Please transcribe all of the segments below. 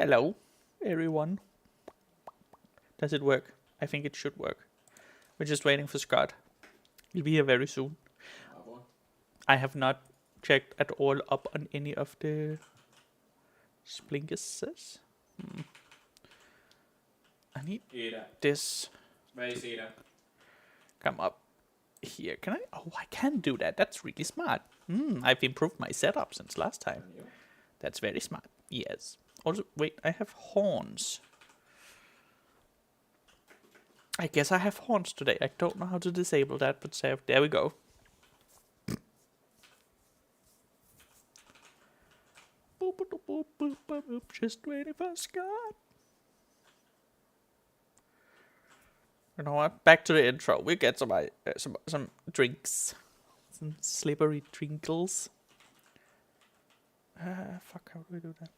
Hello, everyone. Does it work? I think it should work. We're just waiting for Scott. He'll be here very soon. I have not checked at all up on any of the splinkuses. I need this to come up here. Can I? Oh, I can do that. That's really smart. I've improved my setup since last time. That's very smart. Yes. Also, wait, I have horns. I guess I have horns today. I don't know how to disable that, but save. There we go. Boop, boop, boop, boop, boop, boop. Just waiting for Scott. You know what? Back to the intro. We get some drinks, some slippery trinkles. Fuck, how do we do that?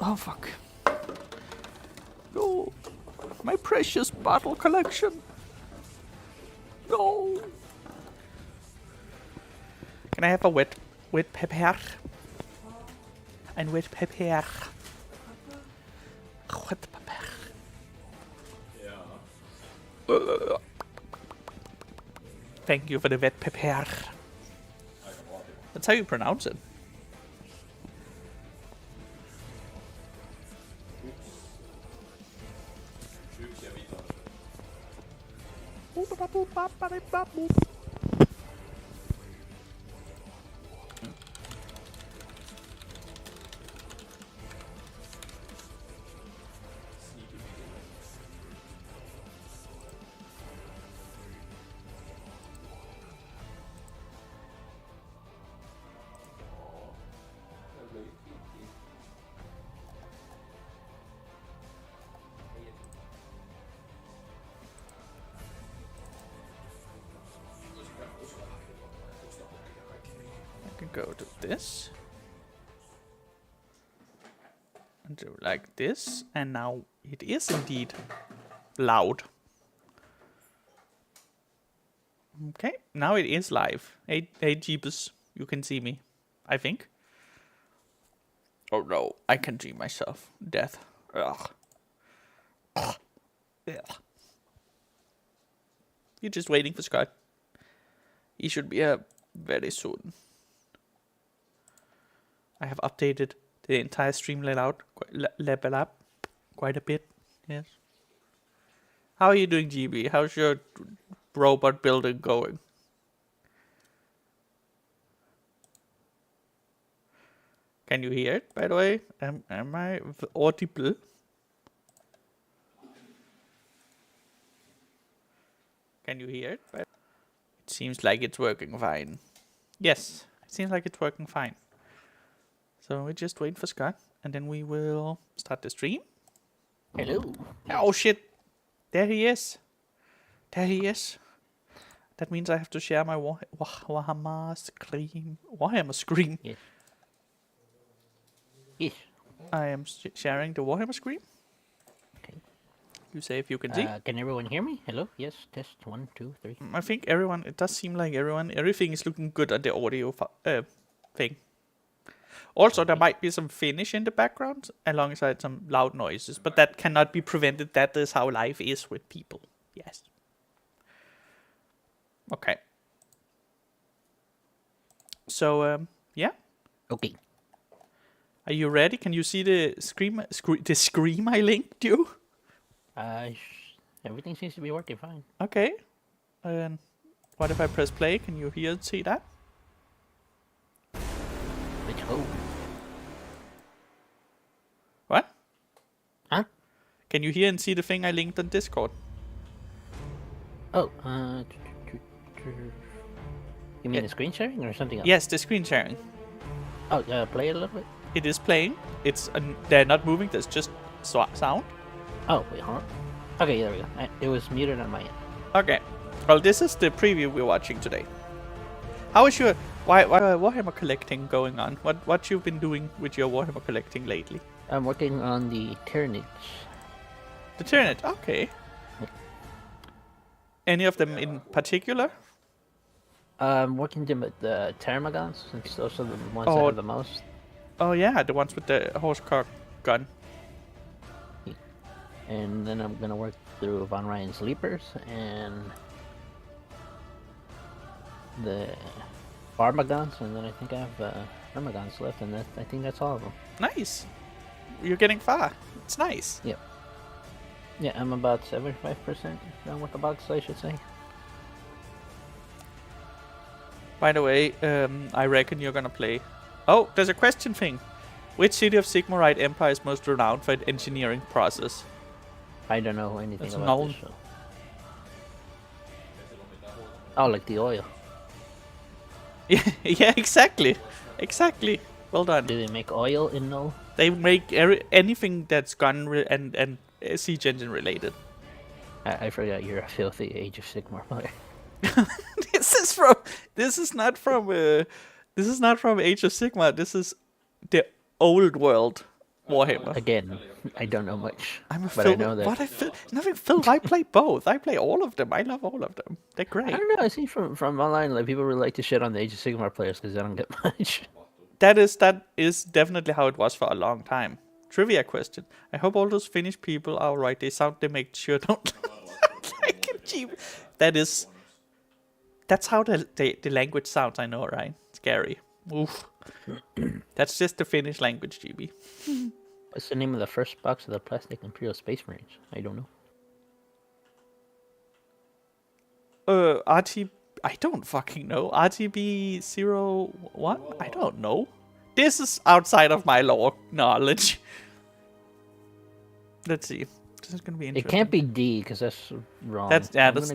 Oh fuck. No. My precious bottle collection. No. Can I have a wet pepper? And wet pepper. Wet pepper. Yeah. Thank you for the wet pepper. That's how you pronounce it. Go to this and do like this, and now it is indeed loud. Okay, now it is live. Hey Jeebus, you can see me, I think. Oh no, I can see myself. Death. Ugh. Ugh. Ugh. You're just waiting for Scott. He should be here very soon. I have updated the entire stream layout quite a bit. Yes. How are you doing, GB? How's your robot building going? Can you hear it, by the way? Am I audible? Can you hear it? It seems like it's working fine. Yes, it seems like it's working fine. So we just wait for Scott, and then we will start the stream. Hello. Oh shit! There he is. There he is. That means I have to share my Warhammer screen. Warhammer screen. Yes. Yes. I am sharing the Warhammer screen. Okay. You say if you can see. Can everyone hear me? Hello? Yes. Test 1, 2, 3. I think everyone. It does seem like everything is looking good on the audio thing. Also, there might be some Finnish in the background alongside some loud noises, but that cannot be prevented. That is how life is with people. Yes. Okay. So, yeah. Okay. Are you ready? Can you see the scream I linked you? Everything seems to be working fine. Okay. What if I press play? Can you hear and see that? Let's go. What? Huh? Can you hear and see the thing I linked on Discord? Oh, you mean the screen sharing or something else? Yes, the screen sharing. Oh, play it a little bit. It is playing. It's they're not moving. There's just sound. Oh, wait, hold on. Okay, there we go. It was muted on my end. Okay. Well, this is the preview we're watching today. How is your Warhammer collecting going on? What you've been doing with your Warhammer collecting lately? I'm working on the Tyranids. The Tyranid. Okay. Any of them in particular? I'm working them with the Termagants, since those are the ones that have the most. Oh yeah, the ones with the horsecock gun. And then I'm gonna work through Von Ryan's Leapers and the Barmagons, and then I think I have Termagants left, and I think that's all of them. Nice. You're getting far. It's nice. Yep. Yeah, I'm about 75% done with the box, I should say. By the way, I reckon you're gonna play. Oh, there's a question thing. Which city of Sigmarite Empire is most renowned for its engineering process? I don't know anything That's about known. this show. Oh, like the oil. Yeah, exactly. Exactly. Well done. Do they make oil in Null? They make anything that's gun and siege engine related. I forgot you're a filthy Age of Sigmar player. This is not from Age of Sigmar. This is the old world Warhammer. Again, I don't know much, I'm a but I know that. Nothing Phil. I play both. I play all of them. I love all of them. They're great. I don't know. I see from online, like people really like to shit on the Age of Sigmar players because they don't get much. That is definitely how it was for a long time. Trivia question. I hope all those Finnish people are right. They make sure don't like it cheap. That's how the language sounds. I know, right? Scary. Oof. That's just the Finnish language, GB. What's the name of the first box of the plastic Imperial Space Marines? I don't know. I don't fucking know. RTB01? I don't know. This is outside of my lore knowledge. Let's see. This is gonna be interesting. It can't be D because that's wrong. That's dumb. I'm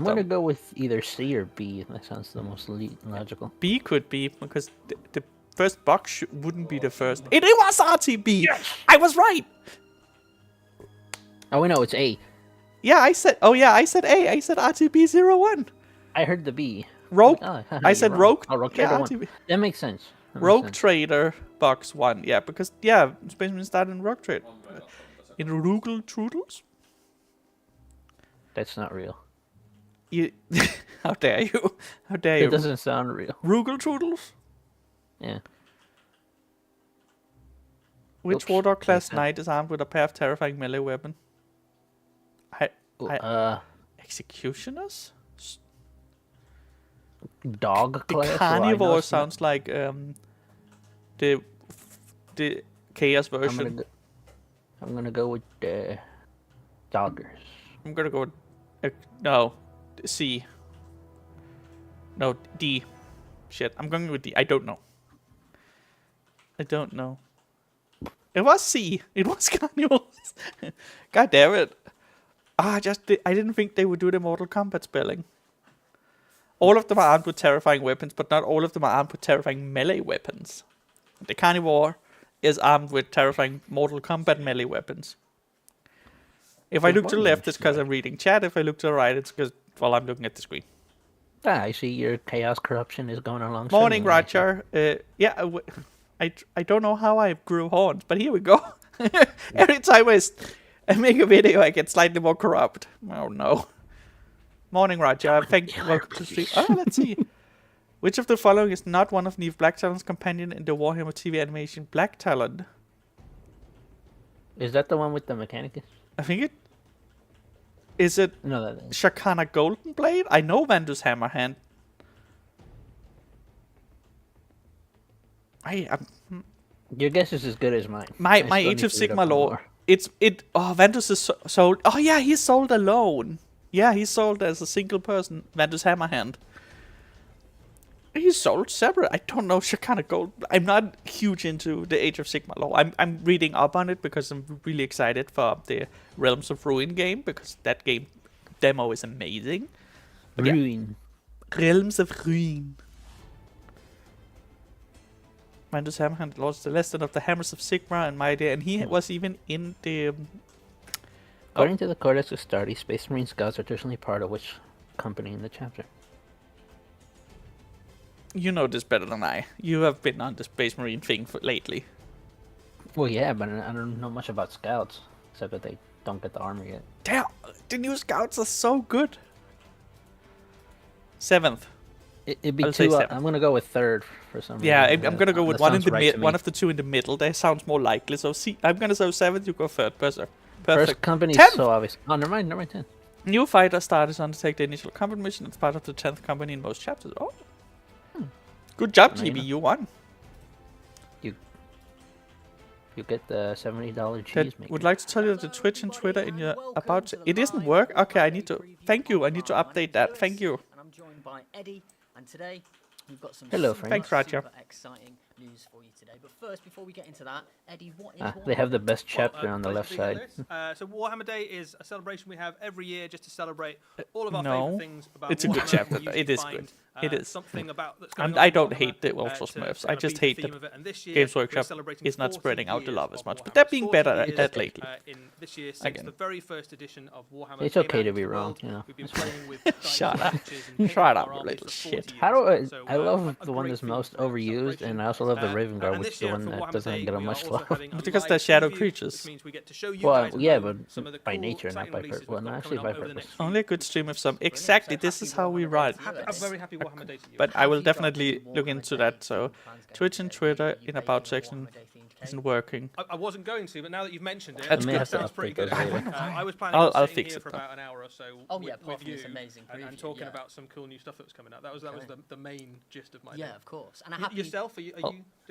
gonna go with either C or B. That sounds the most logical. B could be because the first box wouldn't be the first. It was RTB. Yes! I was right. Oh, we know it's A. Yeah, I said. Oh yeah, I said A. I said RTB01. I heard the B. Rogue. Like, I said Rogue. Oh, Rogue Trader yeah, 1. RTB. That makes sense. Rogue Trader box 1. Yeah, because Spaceman started in Rogue Trader. In Rugel Trudels. That's not real. How dare you? How dare you? It doesn't sound real. Rugel Trudels? Yeah. Which Warlock class knight is armed with a pair of terrifying melee weapon? Executioners? Dog class? The Carnivore sounds like the Chaos version. I'm gonna go with Doggers. I'm gonna go with no, C. No, D. Shit, I'm going with D. I don't know. It was C. It was Carnivores. God damn it. I didn't think they would do the Mortal Kombat spelling. All of them are armed with terrifying weapons, but not all of them are armed with terrifying melee weapons. The Carnivore is armed with terrifying Mortal Kombat melee weapons. If I look to the left, it's because I'm reading chat. If I look to the right, it's because, well, I'm looking at the screen. I see your chaos corruption is going along. Morning, Roger. I don't know how I grew horns, but here we go. Every time I make a video, I get slightly more corrupt. Oh no. Morning, Roger. Thank you. Welcome to stream. Oh, let's see. Which of the following is not one of Neve Blacktalon's companion in the Warhammer TV animation Black Talon? Is that the one with the Mechanicus? I think it... Is it No, that is. Shakana Golden Blade? I know Vandus Hammerhand. Your guess is as good as mine. My I still Age need of to read Sigma up on lore. more. Vandus is sold. Oh yeah, he's sold alone. Yeah, he's sold as a single person. Vandus Hammerhand. He's sold separate. I don't know Shakana Gold. I'm not huge into the Age of Sigma lore. I'm reading up on it because I'm really excited for the Realms of Ruin game, because that game demo is amazing. But yeah, Ruin. Realms of Ruin. Vandus Hammerhand lost the lesson of the Hammers of Sigma and Mighty, and he was even in the... According to the Codex Astartes, Space Marine Scouts are traditionally part of which company in the chapter? You know this better than I. You have been on the Space Marine thing lately. Well, yeah, but I don't know much about Scouts, except that they don't get the armor yet. Damn, the new Scouts are so good. 7th. It'd be I'll say two. seven. I'm gonna go with third for some reason. Yeah, I'm gonna go with That one in sounds the right to me. one of the two in the middle. That sounds more likely. So I'm gonna say 7th. You go third. Perfect. First company 10th. is so obvious. Oh, never mind. 10. New fighter starters undertake the initial combat mission. It's part of the 10th company in most chapters. Oh, good job, Now you GB. know. You won. You get the $70 That cheese maker. would like to tell you that the Twitch and Twitter in your about it doesn't work. Okay, I need to. Thank you. I need to update that. Thank you. And I'm joined by Eddie, and today we've got some Hello, super, friends. Thanks, Roger. super exciting news for you today. But first, before we get into that, Eddie, what is They have the Warhammer? best chapter on the pleasure left to be on side. this. So Warhammer Day is a celebration we have every year just to celebrate all of our no. favourite things about It's a good Warhammer. chapter, We though. usually It is find, good. It is. Something about that's And going on I in don't Warhammer, hate the Ultra to Smurfs. I kind of just be the hate theme that of it. And this year, Games we're Workshop celebrating is not 40 spreading out the years love as of much. But Warhammer. they're being 40 better at years, that lately. In this year, since Again. the very first edition of Warhammer It's came okay out to into be the wrong, world, you know. We've been playing with Shut dice up. matches and painting Shut our up, armies little for shit. 40 How do years. So, I love a the one great that's theme most for the overused, celebration. and I also love the Raven Guard, And which this is the year one for that Warhammer doesn't Day, get a we are much also love. having a Because they're live shadow preview, creatures. which means we get to show you Well, guys at yeah, home but some of the by cool, nature, not exciting by releases purpose. Well, we've no, got actually coming by up over the purpose. next few Only a good stream of some. Exactly. This is how we run. A very happy Warhammer Day to you. But I will Have you got definitely some look Warhammer into Day that. So plans going Twitch and today? Twitter You in baking about a section Warhammer Day themed cake? isn't working. I wasn't going to, but now that you've mentioned it, That's that good. sounds pretty good. I wonder I was planning I'll on sitting fix here it for though. about an hour or so Oh, yeah, with apart from you this amazing and preview, talking yeah. about some cool new stuff that was coming out. That was Okay. the main gist of my Yeah, day. of course. And a happy Yourself, are you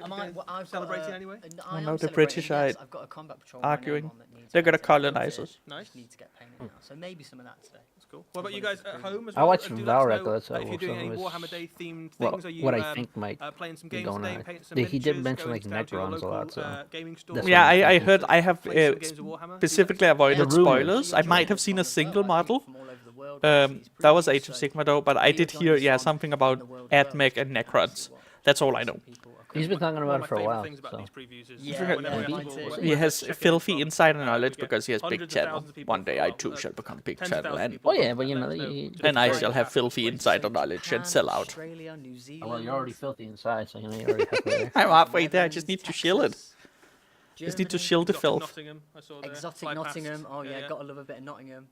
Am I? Well, I've got celebrating a- anyway? I am no, the celebrating, British yes. are I've got a combat patrol with my name arguing. on that needs They're gonna painting. colonize us. Nice. Just need to get painted now. So maybe some of that today. That's cool. What about you guys at home as I well? watched Do let us Valorant, know, that's if you're doing any some of Warhammer his- Day themed Well, things. Are you what I think might playing some be games going today, on. painting some He did miniatures, mention, going like, down to your Necrons a lot, local, so gaming store? that's Yeah, what I'm I thinking. heard. I have Playing some games of Warhammer? specifically avoided The rumors. spoilers. I might have seen a single model. That was Age of Sigma though, but I did hear something about AdMech and Necrons. That's all I know. He's been talking about it for a while. Things about So. these previews is Yeah, whenever yeah, we mine have too. people- He has check in filthy from, insider we knowledge get because he has big hundreds of channel. thousands of people One day I from, too shall become big tens of channel, thousands of and people Oh, yeah, from but you know, let us you- just and I very shall have fast filthy ways. insider knowledge and sell out. Australia, New Zealand. Well, you're already filthy inside, so you know you're already halfway there. I'm halfway there. I just need to shill it. Just need to Germany, shill the Got filth. Nottingham, I saw there. Exotic Fly past. Nottingham. Oh yeah, gotta love a bit of Nottingham.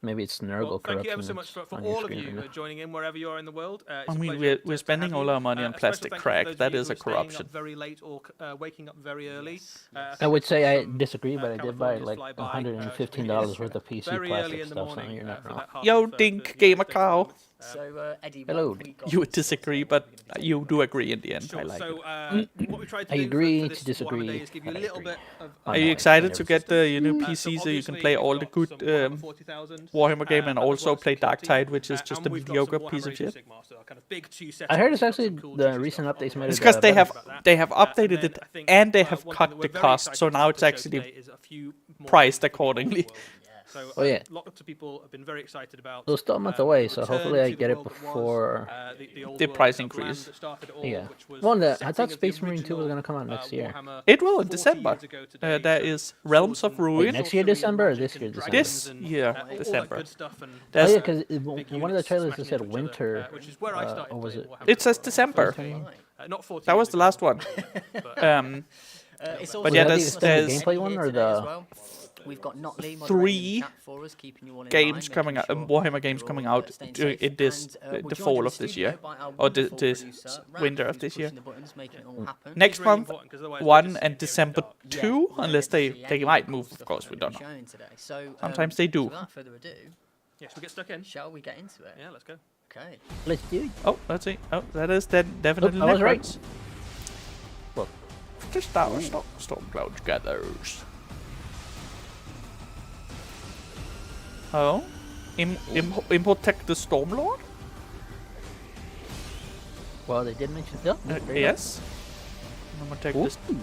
Maybe it's Nurgle Well, thank you corruption. ever so much that's for on your all of screen you right now. joining in wherever you are in the world. It's I a mean, pleasure we're to spending have all you. our money on A special plastic thank you crack. to those That of you is who a are staying corruption. up very late or waking up very early. Yes, I would say I Some, disagree, but I did buy Californians like fly by, $115 worth of PC very early plastic in the stuff, so morning. you're not For wrong. that half Yo, of, Dink, the Gamer United States Cow. moments. So Eddie, what Hello. have we got You for would today? disagree, What are but we gonna be you doing? do agree in the end. I Sure. like it. So what we tried to I do agree for to this disagree, Warhammer Day is give you a but I little agree. bit of Oh, Are no, you I excited never to get system. the new So PC so you can obviously play we've all the got good some Warhammer 40,000, Warhammer game and that was also World play Security, Darktide, which is just and a we've got mediocre some piece of Warhammer shit? Age of Sigmar, so kind of big two sets I heard of it's some actually cool the juicy recent stuff updates on made there. It's it because they better. have And updated then it I think, and they have one thing cut that the we're very cost, excited so to now it's show actually today is a few more priced things for people on the accordingly. world. So Oh, yeah. lots of people have been very excited about. So it's still a month away, so return hopefully I to the get it world that was, before. the old The world price of land increase. that started it all, Yeah. which was Well, the I setting thought of the Space Marine 2 was original, going to come out next year. Warhammer It will in 40 December. years ago today, There so is Realms swords of and Ruin. next year sorcery and December or magic this and year December? dragons This and, year, all that December. good stuff and There's- Yeah, because big one of the units trailers smashing said into each other, winter, which is where I started or was playing it? Warhammer It says for- December. not 40 That years was the ago, last one. but, It's But also yeah, nice there's- to see there's Eddie gameplay one here or today as the- well. We've got Notley moderating in Three the chat for us, keeping you all in games line, coming making out, sure Warhammer games you're coming all, out staying during safe. in this And, we're the joined fall in of this studio year, by our or this wonderful producer, Raph, winter of who's this year. pushing the buttons, making it all happen. Next really month, important, 'cause otherwise we're 1 just and sitting here in the December dark. 2, Yeah, unless we'll they get to see they any might cool move. Of stuff course, that we we've don't been know. showing today. So, Sometimes they do. So without further ado, Yes, we get stuck in. shall we get into it? Yeah, let's go. Okay. Let's do it. Oh, let's see. Oh, that is then definitely I was right. Necrons. Well, The storm cloud gathers. Oh, protect the Stormlord? well, they did mention. Oh, there you go. Yes. I'm gonna take this Ooh,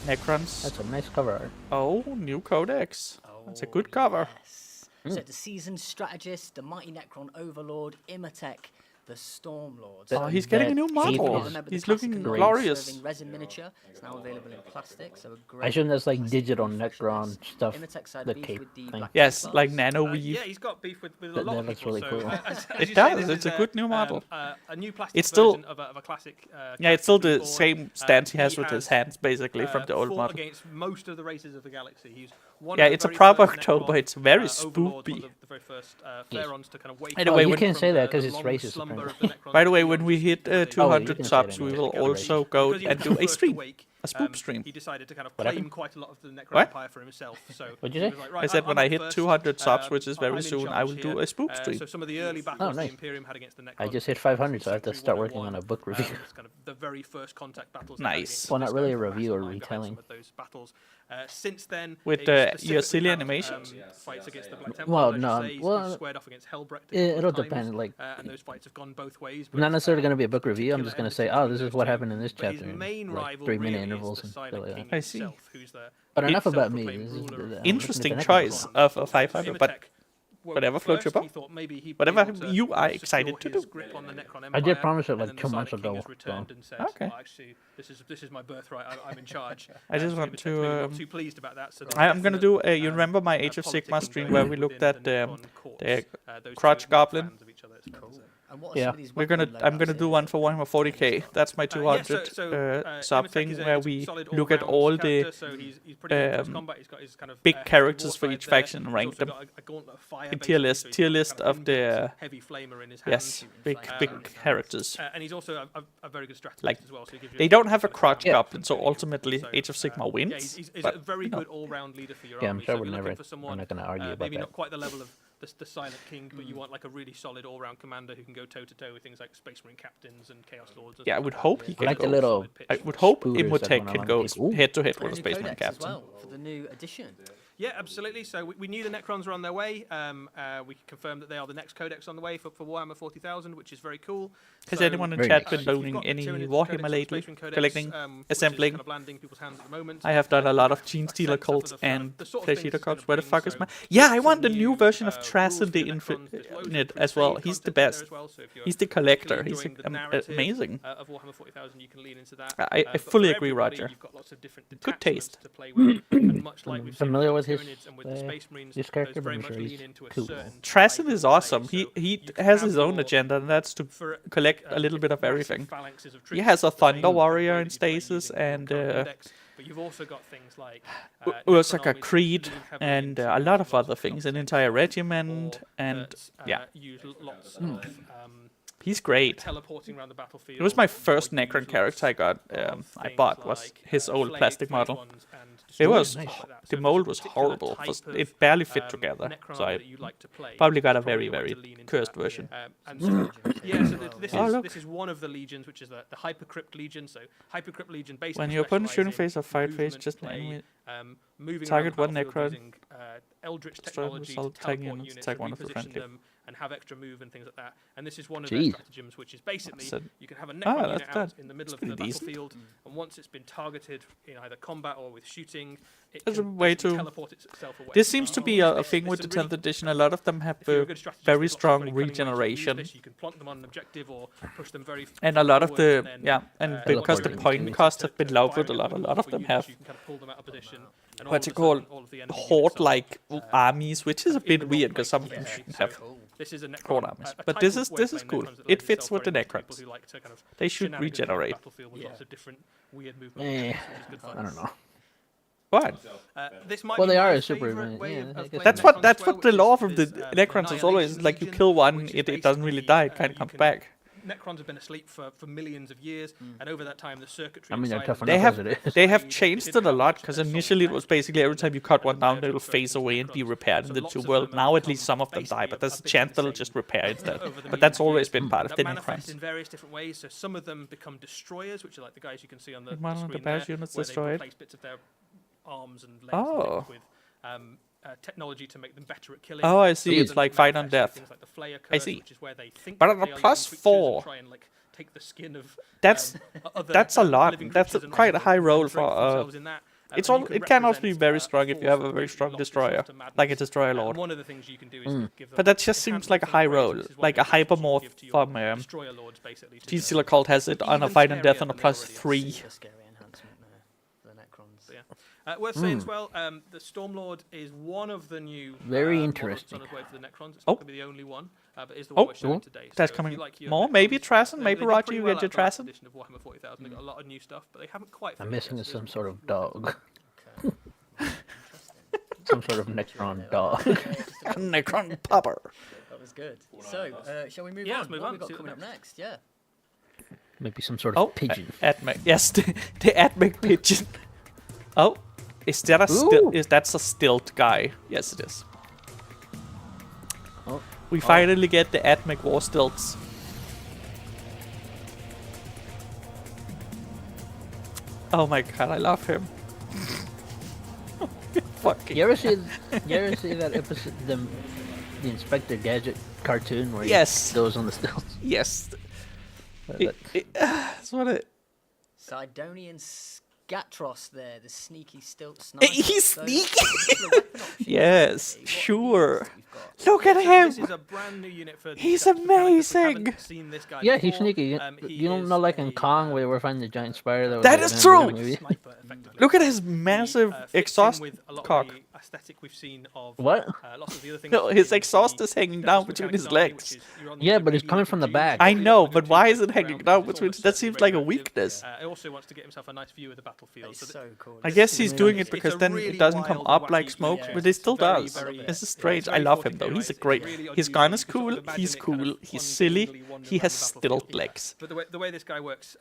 Necrons. that's a nice cover art. Oh, new codex. That's a good cover. Yes. So the seasoned strategist, the mighty Necron overlord, Imatech, the Stormlord. Oh, he's getting a new That model. is Remember the He's classic looking and glorious. serving resin miniature. It's now available in plastic, so a I great assume that's like classic digital refresh of Necron this. stuff. Imatech side the beef cape with the thing. black Yes, Templars. like nano weave. Yeah, he's got beef with a That lot of looks people. really so, cool. as It you say, does, this it's is a good new model. A new plastic It's still- version of a classic. Yeah, it's still the character same stance he has he with his has, hands, basically, from the old fought model. against most of the races of the galaxy. He's one Yeah, of the it's a very proper first October, Necron, it's very overlords, spoopy. one of the very first Pharaons to kind of wake Anyway, up you from can't say that 'cause the it's long racist, slumber apparently. of the Necrons By the way, that when we hit you 200 can say subs, that we anyway. will It's also racist. go because he was and the do a first to stream. wake, A spoop stream. He decided to kind of What claim happened? quite a lot of the Necron What? Empire for himself. So What'd you he say? was like, I right, said I'm when the I hit first, 200 subs, which is I'm very in soon, I charge will do here. a spoop stream. So some of the early battles the nice. Imperium had against the Necrons. I just hit 500, so I have to Century start working 101, on a book review. it's kind of the very first contact battles. they had Nice. against Well, not Disco, really a the review or mastermind behind retelling. some of those battles. Since then, With it the specifically your silly had, animations? fights against the Black Templars, Well, as you no, say, he's well, squared off against Hellbrecht a It'll couple of times, depend, like, and those fights have gone both ways. but, Not necessarily going to be a there's book review. I'm particular just going to say, enmity oh, this between is those what two. happened in this But chapter. his in, main like rival 3-minute really intervals is the and Silent shit like King that. I see. himself, who's the But enough about me. self-proclaimed This is ruler of the- the- Interesting looking at the choice Necron. of a 500, but whatever floats your boat. Whatever you are excited to do. I did promise it like 2 months ago. So. Okay. Actually, this is my birthright. I'm in charge. I just So want Imatech's to, maybe not too pleased about that. So I'm gonna do a. You remember my Age of Sigmar stream where we looked at the Crotch Goblin? And what are Yeah. some of these We're gonna. weapon I'm gonna loadouts do here? one for Warhammer 40k. That's my 200 sub thing where we look at all the big characters for each faction and rank them. In tier list of the heavy flamer in his hand. yes, big characters. And he's also a very good strategist Like, as well. So he gives you They a don't have a kind of Crotch Yeah. Goblin, so ultimately So, Age of Sigmar yeah, wins. he's but, a very you know. good all-round leader for your Yeah, I'm army. sure so we're if you're never. looking for someone, I'm not going to argue about maybe that. not quite the level of the Silent King, but you want like a really solid all-round commander who can go toe-to-toe with things like Space Marine captains and Chaos Lords. And Yeah, I stuff would like hope that. he I can like the go. little. Solid pitch. I would hope Spooters that Imhotep went can on go people. Ooh. head to head And with a a new Spaceman codex as captain. well for the new edition. Yeah, absolutely. So we knew the Necrons were on their way. We confirmed that they are the next codex on the way for Warhammer 40,000, which is very cool. Has So, anyone in Very chat nice. been if you've loading got the any Tyranid Warhammer Codex or lately? Space Marine Codex, Collecting, which is assembling? kind of landing people's hands at the moment. I have done a lot of Gene Stealer sense of cults the kind of and the sort of Flesh things Eater it's gonna cults. Where the bring, fuck is so my? Yeah, I lots want the of new version of rules Trash for in the Necrons. There's loads of Infinite free as well. save He's the content there best. as well, so if you're He's the collector. particularly He's enjoying the narrative, amazing. Of Warhammer 40,000, you can lean into that. I But fully for agree, everybody, Roger. You've got lots of different Good detachments taste. to play with, and much like we've seen Familiar with with the his, Tyranids and with the Space Marines, this those character, very but I'm much sure lean he's into a cool. certain Trassen type is of awesome. play. He So you has can his have own your- agenda, and that's to for collect a little bit of massive everything. phalanxes of He troops has a that play Thunder in the Warrior way in that you play stasis using your and current index, but you've also got things like Ursaka Necron armies Creed lean heavily and into a lot of lots other things, an concepts entire or regiment, and that, yeah, use lots of he's great. teleporting around the battlefield. It was my or first use Necron lots character I bought things was like, his old flame- plastic flame model. ones and It was destroyers and stuff like that. the So if mold there's a was particular horrible. type of, It barely fit together, Necron so army I that you like to play, probably got a it's probably very, way very to lean into cursed that. version. And so, yeah, so this Oh, is look. this is one of the legions, which is the Hypercrypt Legion. So Hypercrypt Legion basically When your opponent's shooting specialise phase or in fight phase, movement just play, enemy moving target around the one battlefield Necron, using Eldritch destroy technology to result, tag teleport units, units tag and one of the reposition friendly. them and and have extra move and things like that. And this is one of Jeez. their stratagems, which is basically So- you can have a Necron unit that's- out in the middle of the pretty decent. battlefield, and once it's been targeted in either combat or with shooting, it There's a can way basically to- teleport itself away. This seems to be a There's- thing there's with the some 10th really- edition. A lot of them have if you're a good strategist, very there's lots of strong very cunning ways to use regeneration. this. You can plonk them on an objective or push them very And a lot of forwards the, and then, yeah, and because the teleporting point to- costs have been to lowered fire a it lot, with a lot of multiple them units, have you can kind of pull them out of position, and all what's of it a sudden, called? all of the enemy units horde-like are, armies, which is a in bit the wrong weird because place. some Yeah, things shouldn't so have this is a Necron, horde armies. a But type this of is way of cool. playing Necrons that It lends fits itself with the very much to Necrons. people who like to kind of They should shenanigans on the regenerate. battlefield with lots of different weird movement Eh, options, which is good fun. I don't know. What? This might Well, be they my are a super favourite man, way yeah, of I playing guess That's so. what Necrons that's as well, what the which law of the is, Necrons is always Annihilation like you Legion, kill one, which is it doesn't really basically, die, it kind of you comes can- back. Necrons have been asleep for millions of years, and over that time, the circuitry. I mean, they're inside tough them They enough have as it is. they have They changed didn't it a have lot much of because their initially it was basically every time you cut one down, it'll transferred phase into away and be Necrons. repaired So in the lots two of world. them Now have at least become some of them die, basically but a there's a bit of chance the they'll same, just repair instead. over the But that's millions of always years. been part of That the manifests Necrons. in various different ways. So some of them become destroyers, which are like the guys you can see on the One of the screen best there, units where destroyed. they replace bits of their arms and legs Oh. with technology to make them better at killing. Oh, I Some see. of It's them like Fight on manifest in Death. things like the Flayer I curse, see. which is where they think But that on a they are plus living creatures and 4, try and like take the skin of That's other, that's a lot. living That's creatures and quite a high roll drape for. themselves in that. It's And all. you It can also be represent, very a strong if you force have a that very basically strong locks itself destroyer, to like a madness. destroyer And lord. one of the things you can do is give them But that just seems like a enhancements high and upgrades, roll, which is one like of a the things you hypermorph give to your from destroyer lords, basically, to G-Stealer Cult has it on a even Fight on Death scarier on a than they plus already are. 3. Super scary enhancement there for the Necrons. But yeah. Worth saying as well, the Stormlord is one of the new Very models interesting. on its way for the Necrons. It's Oh. not going to be the only one, but is the Oh, one we're showing today. That's So if coming you like your more. Necrons, Maybe Trassen, they maybe did Roger, pretty you well get your out of the last Trassen. edition of Warhammer 40,000. They got a lot of new stuff, but they haven't quite. I'm finished missing yet, is so some there's sort of more to dog. Okay. Some sort of Necron dog. Necron Popper. That was good. So, shall we move Yeah, on? let's move What on, have we see got what coming up next? Yeah. Maybe some sort Oh, of pigeon. Atmec. Yes, the Atmec pigeon. Oh, is that a Ooh. is that's a stilt guy? Yes, it is. Oh. We finally get the Atmec war stilts. Oh my god, I love him. Fucking You ever see that episode, the Inspector Gadget cartoon where Yes. he goes on the stilts? yes. That- That's what it. Sidonian Scatros there, the sneaky stilt Hey, sniper. he's So, sneaky. couple of weapon options Yes, today. What sure. units we've got? Look at This him. is a brand new unit for the He's Deceptive Mechanicus. We amazing. haven't seen this guy Yeah, he's before. sneaky. He You don't is know, like in a, Kong, where we're finding the giant spider. That was That like is an true. animated movie. sniper, effectively. Look at his He, massive fits in exhaust with a lot cock. Of the aesthetic we've seen of What? lots of the other things. No, his in exhaust the is hanging Deceptive down between Mechanicus his army, legs. which is you're on Yeah, the but it's medium coming from the produce. back. I It's know, not gonna but why be is it hanging ground, down it's between? almost That certainly seems like a radioactive. weakness. He also wants to get himself a nice view of the battlefield. It's So that so cool. I This guess is he's really doing good. it because a then really it doesn't come wild, up like wacky smoke, yeah, but it still very, does. very, This is it's strange. I very love him though. fortified, He's a it's great. really His unusual. gun is You can sort cool. of imagine He's it kind of cool. He's plunging silly. easily wandering He around has the battlefield. stilt legs. But the way this guy works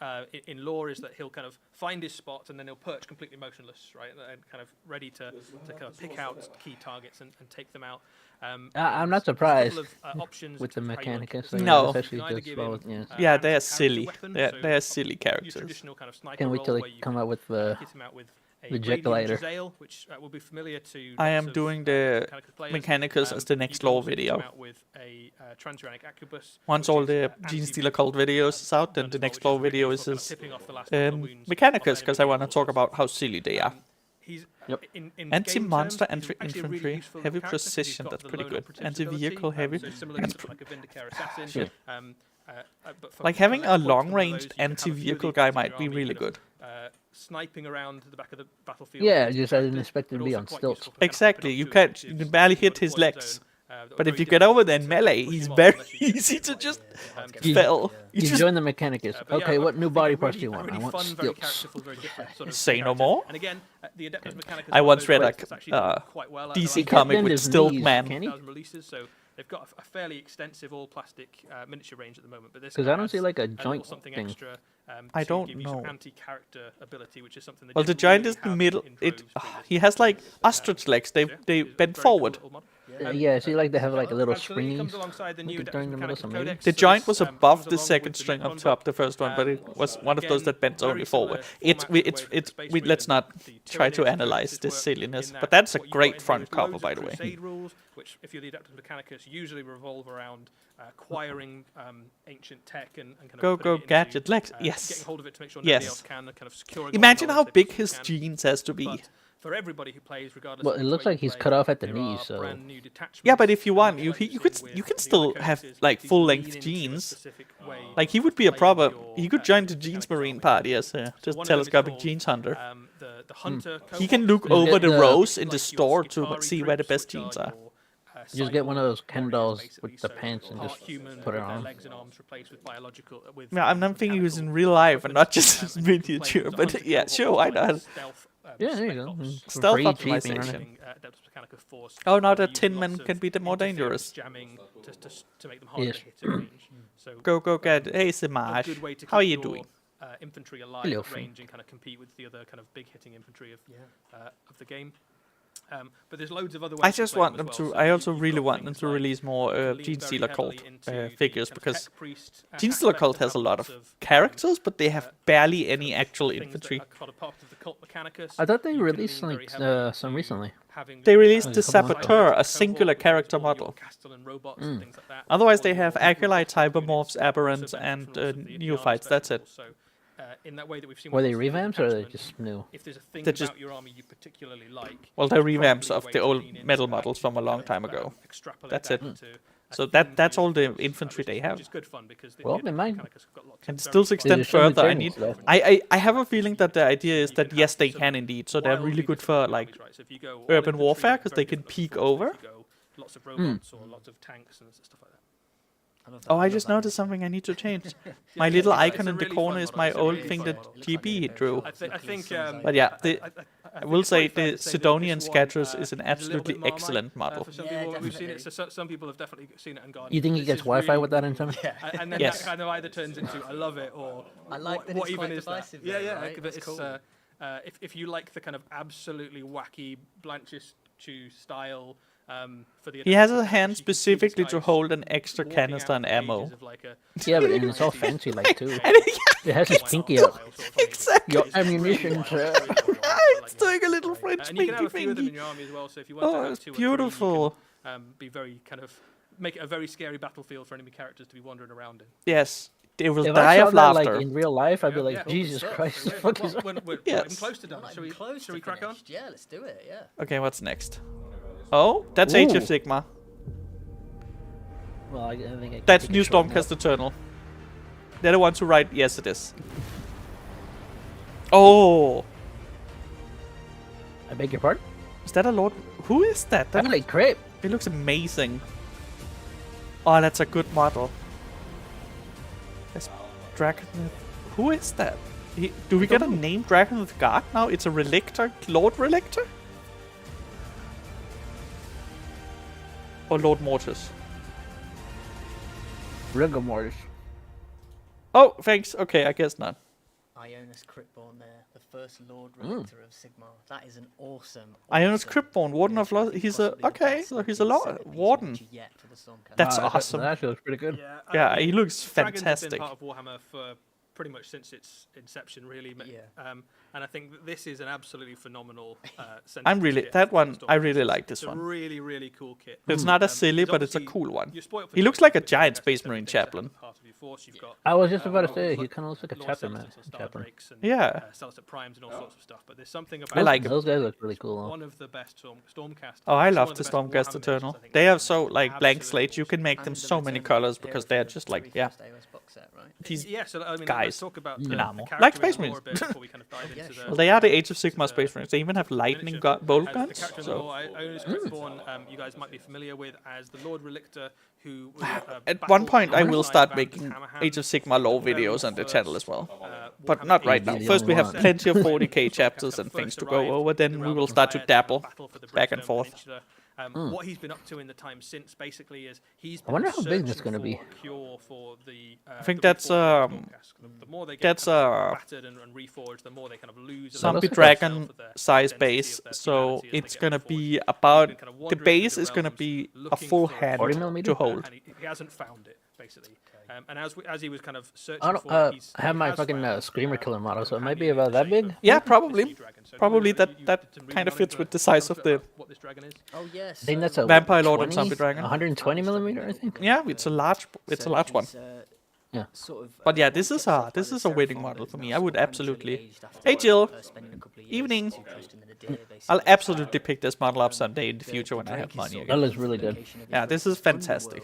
in lore is that he'll kind of find his spot and then he'll perch completely motionless, right, and kind of ready to kind of pick out key targets and take them out. I'm not there's a surprised couple of, options with the in terms of how you look at Mechanicus. this. No. It's actually You can either just give well, him, yes. Yeah, they are anti-character silly. weapon, They so are silly your characters. traditional kind of sniper Can't wait till role they where you come can out with the hit him out with a the radiant ejaculator. Jezzail, which will be familiar to I lots am of, doing the Mechanicus players. Mechanicus as the You next can lore also hit him video. out with a transuranic Arquebus, Once which all is, the anti- Gene Stealer Cult videos is out, then gun the as well, next which lore is really video good is for kind of his tipping off the last couple of wounds Mechanicus, of because I want to enemy talk vehicles. about how silly they are. He's Yep. in Anti-monster, game terms, he's actually a really anti-infantry, useful heavy character 'cause he's precision, got that's the pretty low good. protection Anti-vehicle, ability, heavy. so similar to like a Vindicator Assassin. Sure. But for Like having a collect points from one of long-ranged those, you can have a few of anti-vehicle these guy guys in might your be army really kind of, good. sniping around the back of the battlefield. Yeah, with just I didn't tractors, expect it to but be also on quite stilts. useful for kind of Exactly, popping you up to can't. objectives You can barely if you've hit got a his poison legs. zone, that are But if very you get difficult over there in to melee, push he's him off very unless you get easy him to like, just You- fell. You just join the Mechanicus. but yeah, Okay, what I new think body a parts do really- you a want? I really want fun, very stilts. characterful, very different sort of Say no character. more. And again, the Adeptus Mechanicus. I is one once of those read a, products that's actually done quite well out of the DC last comic bend with his Stilt knees, Man. can he? 1,000 releases, so they've got a fairly extensive all plastic miniature range at the moment. But this Because guy I don't has see like a little joint something thing. extra I to don't give you some know. anti-character ability, which is something that Well, the giant is in the middle. He has like ostrich legs. They bend forward. Yeah, so you like to have like a little Absolutely, springy. comes alongside the new Look at during the middle, Adaptive so Mechanical maybe. Codex. The So giant this, was comes above the along second with the string new up top, the first one, but it was one of those Again, that bent very only forward. similar format to the way that the Space Let's Marine not and the try to Tyranids analyze codices this work silliness. in But that that's a what you've got great in front here is cover, loads by of the way. Crusade rules, which, if you're the Adaptive Mechanicus, usually revolve around acquiring ancient tech and kind of Go, putting go, it into, gadget legs. getting Yes. hold of it to make sure nobody Yes. else can, and kind of securing Imagine how knowledge they big possibly his can. genes has to be. But for everybody who plays, regardless Well, of it which looks way like you he's play, cut off at the there knees, are so- brand new Yeah, but if you detachments want, and you connections can with the still other have codices like that full lean length into a jeans. specific way Like he would be a of proper. playing He your, could join the mechanics Jeans army. Marine party as So just one of them is telescopic called, jeans hunter. the Hunter He can cohort. look So you over get the the- rows in like the your store to Skitarii see where the troops, best which jeans are are. your, You just get one of those cyborg Ken warriors, dolls basically. with the So pants and part just human put it with their on. legs and arms replaced with biological. With Yeah, I'm not thinking he was in mechanical real life and not equipment, just his and you can play miniature. with the But Hunter yeah, cohort, sure, which why is like not? stealth, Yeah, there you spec go. ops, Stealth Free, cheap, optimization. interesting. Adeptus Mechanicus force, Oh, now where that they use Tin lots Man of can be the more interference dangerous. jamming to make them harder Yes. to hit at range. So Go, get. Hey, a Samash. good way to How are keep you your, doing? infantry alive Hello, at friend. range and kind of compete with the other kind of big hitting infantry of the game. But there's loads of other ways. I to just play want them them as to. well. So I also you've really got want them things to like release more you can lean Gene very Stealer heavily cult into the figures kind of because tech priest Gene Stealer aspect cult that has a have lot lots of characters, but they have barely any actual things infantry. that are kind of part of the cult Mechanicus. I thought they You can released lean like very heavily some into recently. having They released Like the a couple months ago. Saboteur, a singular character model. Castellan robots and things like that. Otherwise, All they your have acolytes, robotic hypermorphs, units also aberrants, benefit and from lots of the neophytes. That's it. specials. So, in that way that we've seen Were with they lots of the revamps or are they detachment, just new? if there's a thing They're about just- your army you particularly like, Well, they're it's probably revamps a of way the to old lean into metal that models and from a kind long of, time ago. extrapolate That's that it. into a So theme that's for all the your infantry they have. which is good fun because Well, the they might- Mechanicus have got lots Can of still very extend There's some further. I Eternals need. left. I have a feeling that the idea is You that can yes, have they some can indeed. So they're wildly really good different for like armies, right? So if you go all urban infantry, warfare, you get 'cause very they can different peek forces. over. If you go lots of robots or lots of tanks and stuff like that. Oh, I just noticed something I need to change. My little it's a icon in the really corner fun is model. my It's a old really thing fun that model. GB drew. I think But yeah, I will it's say probably fair the to say that Sidonian this one, Scatters is an a little absolutely bit Marmite, excellent model. For some Yeah, people, we've seen it. definitely. So some people have definitely seen it and gone. You think he "This gets is Wi-Fi really with that cool." antenna? And then Yes. that kind of either turns into I love it or I like that what it's even quite is that? divisive Yeah, though, yeah. right? But That's it's cool. if you like the kind of absolutely wacky Blanchest Chew style. For the He has a Adeptus hand Mechanicus, you can see specifically these to guys hold an extra walking canister out and the ammo. pages of like a Yeah, but and it's all fancy like too. And It has his pinky out. Exactly. Your ammunition, sir. It's doing a little French And you can have pinky a few of them in fingy. your army as well. So if you want to Oh, have it's 2 or 3, you can, beautiful. be very kind of make it a very scary battlefield for enemy characters to be wandering around in. Yes, they will If die I saw of that laughter. like in real life, I'd be Yeah, like, yeah. Jesus Stuff. Christ, the Well, fuck is Well, that? we're not Yes. even close to done. Not Shall we? even close Shall to we crack on? finished. Yeah, let's do it. Yeah. Okay, what's next? Oh, that's Age of Ooh. Sigma. Well, I think I can That's take a New short nap. Stormcast Eternal. They're the ones who write. Yes, it is. Oh, I beg your pardon? is that a Lord? Who is that? That Holy crap! it looks amazing. Oh, that's a good model. That's Dragon. Who is that? Do we get a name Dragon with God now? It's a Relictor, Lord Relictor, or Lord Mortis? Rigor mortis. Oh, thanks. Okay, I guess not. Ionis Cryptborn there, the first Lord Relictor of Sigmar. That is an awesome. Ionis awesome Cryptborn, Warden of Lost. miniature. I think He's a possibly the okay. best So he's a looking Lord centerpiece Warden. miniature yet for the Stormcast. That's That- awesome. That actually looks pretty good. Yeah, he looks Dragons have fantastic. been part of Warhammer for pretty much since its inception, really. Yeah. And I think that this is an absolutely phenomenal. I'm really kit that for one. the I Stormcast. really like this It's a one. really, really cool kit. It's not as silly, there's but it's a obviously- cool one. you're spoiled for He choice looks like a because giant it's Space Marine everything's at the chaplain. heart of your force. You've got, I was just about to all say, the he kind of looks like a Lord chaplain, Celestins man. and Star Chaplain. Drakes and, Yeah. Celestia Primes and all sorts of stuff. But there's something I about like him. Those guys look really cool. one of the best Stormcast. Oh, I It's love one of the best Stormcast Warhammer Eternal. miniatures, I think, They ever have so made. like blank Absolutely slates. You can make them And so the many Return colors of because Aerith they're from just the like very yeah. first AOS box set, right? These Yeah, so I mean, guys. let's talk about Phenomenal. the Like character Space in lore a Marines. bit before we kind of dive into the. well, they are the Age of Sigma the- Space Marines. They even have lightning miniature. bolt The guns. character in So lore, Ionis Cryptborn, you guys might be familiar with as the Lord Relictor, who was, at one point I will battled start alongside making Hammerhand. Age of Sigma lore Very videos on the channel as well. But Warhammer not right Age now. of the First, only we have one. plenty of 40k Stormcast chapters kind and of things first to go arrived over. Then in the we realm will of start to Dryad, dabble battle for the back and Bridgestone forth. Peninsula, What he's been up to in the time since basically is he's been I wonder how big that's searching going to be. for a cure for the. I think the that's, reforged Stormcast. The more they get that's, kind of battered and reforged, the more they kind of lose. a little zombie bit of dragon themselves of their size identity, base, of their so humanity as they it's get gonna reforged. be He's about been kind of the wandering base through is gonna realms be a looking full for a hand 40 millimeter? to hold. and he hasn't found it basically. And as he was kind of searching I don't. for it, I have he my has fucking found, screamer killer model, so it might be companion in about the that shape big. of Yeah, this probably. new dragon. So Probably you did that some kind of reading fits on with it. the size Tell of us the. about what this dragon is. Oh yes. I think that's a Vampire Lord and 20, Zombie Dragon. 120 millimeter, I think. Yeah, it's a large one. Yeah. Sort of, But yeah, this is a winning model for me. I would absolutely. Hey Jill, evening. I'll absolutely pick this model up someday in the future when I have money That again. looks really good. Yeah, this is fantastic.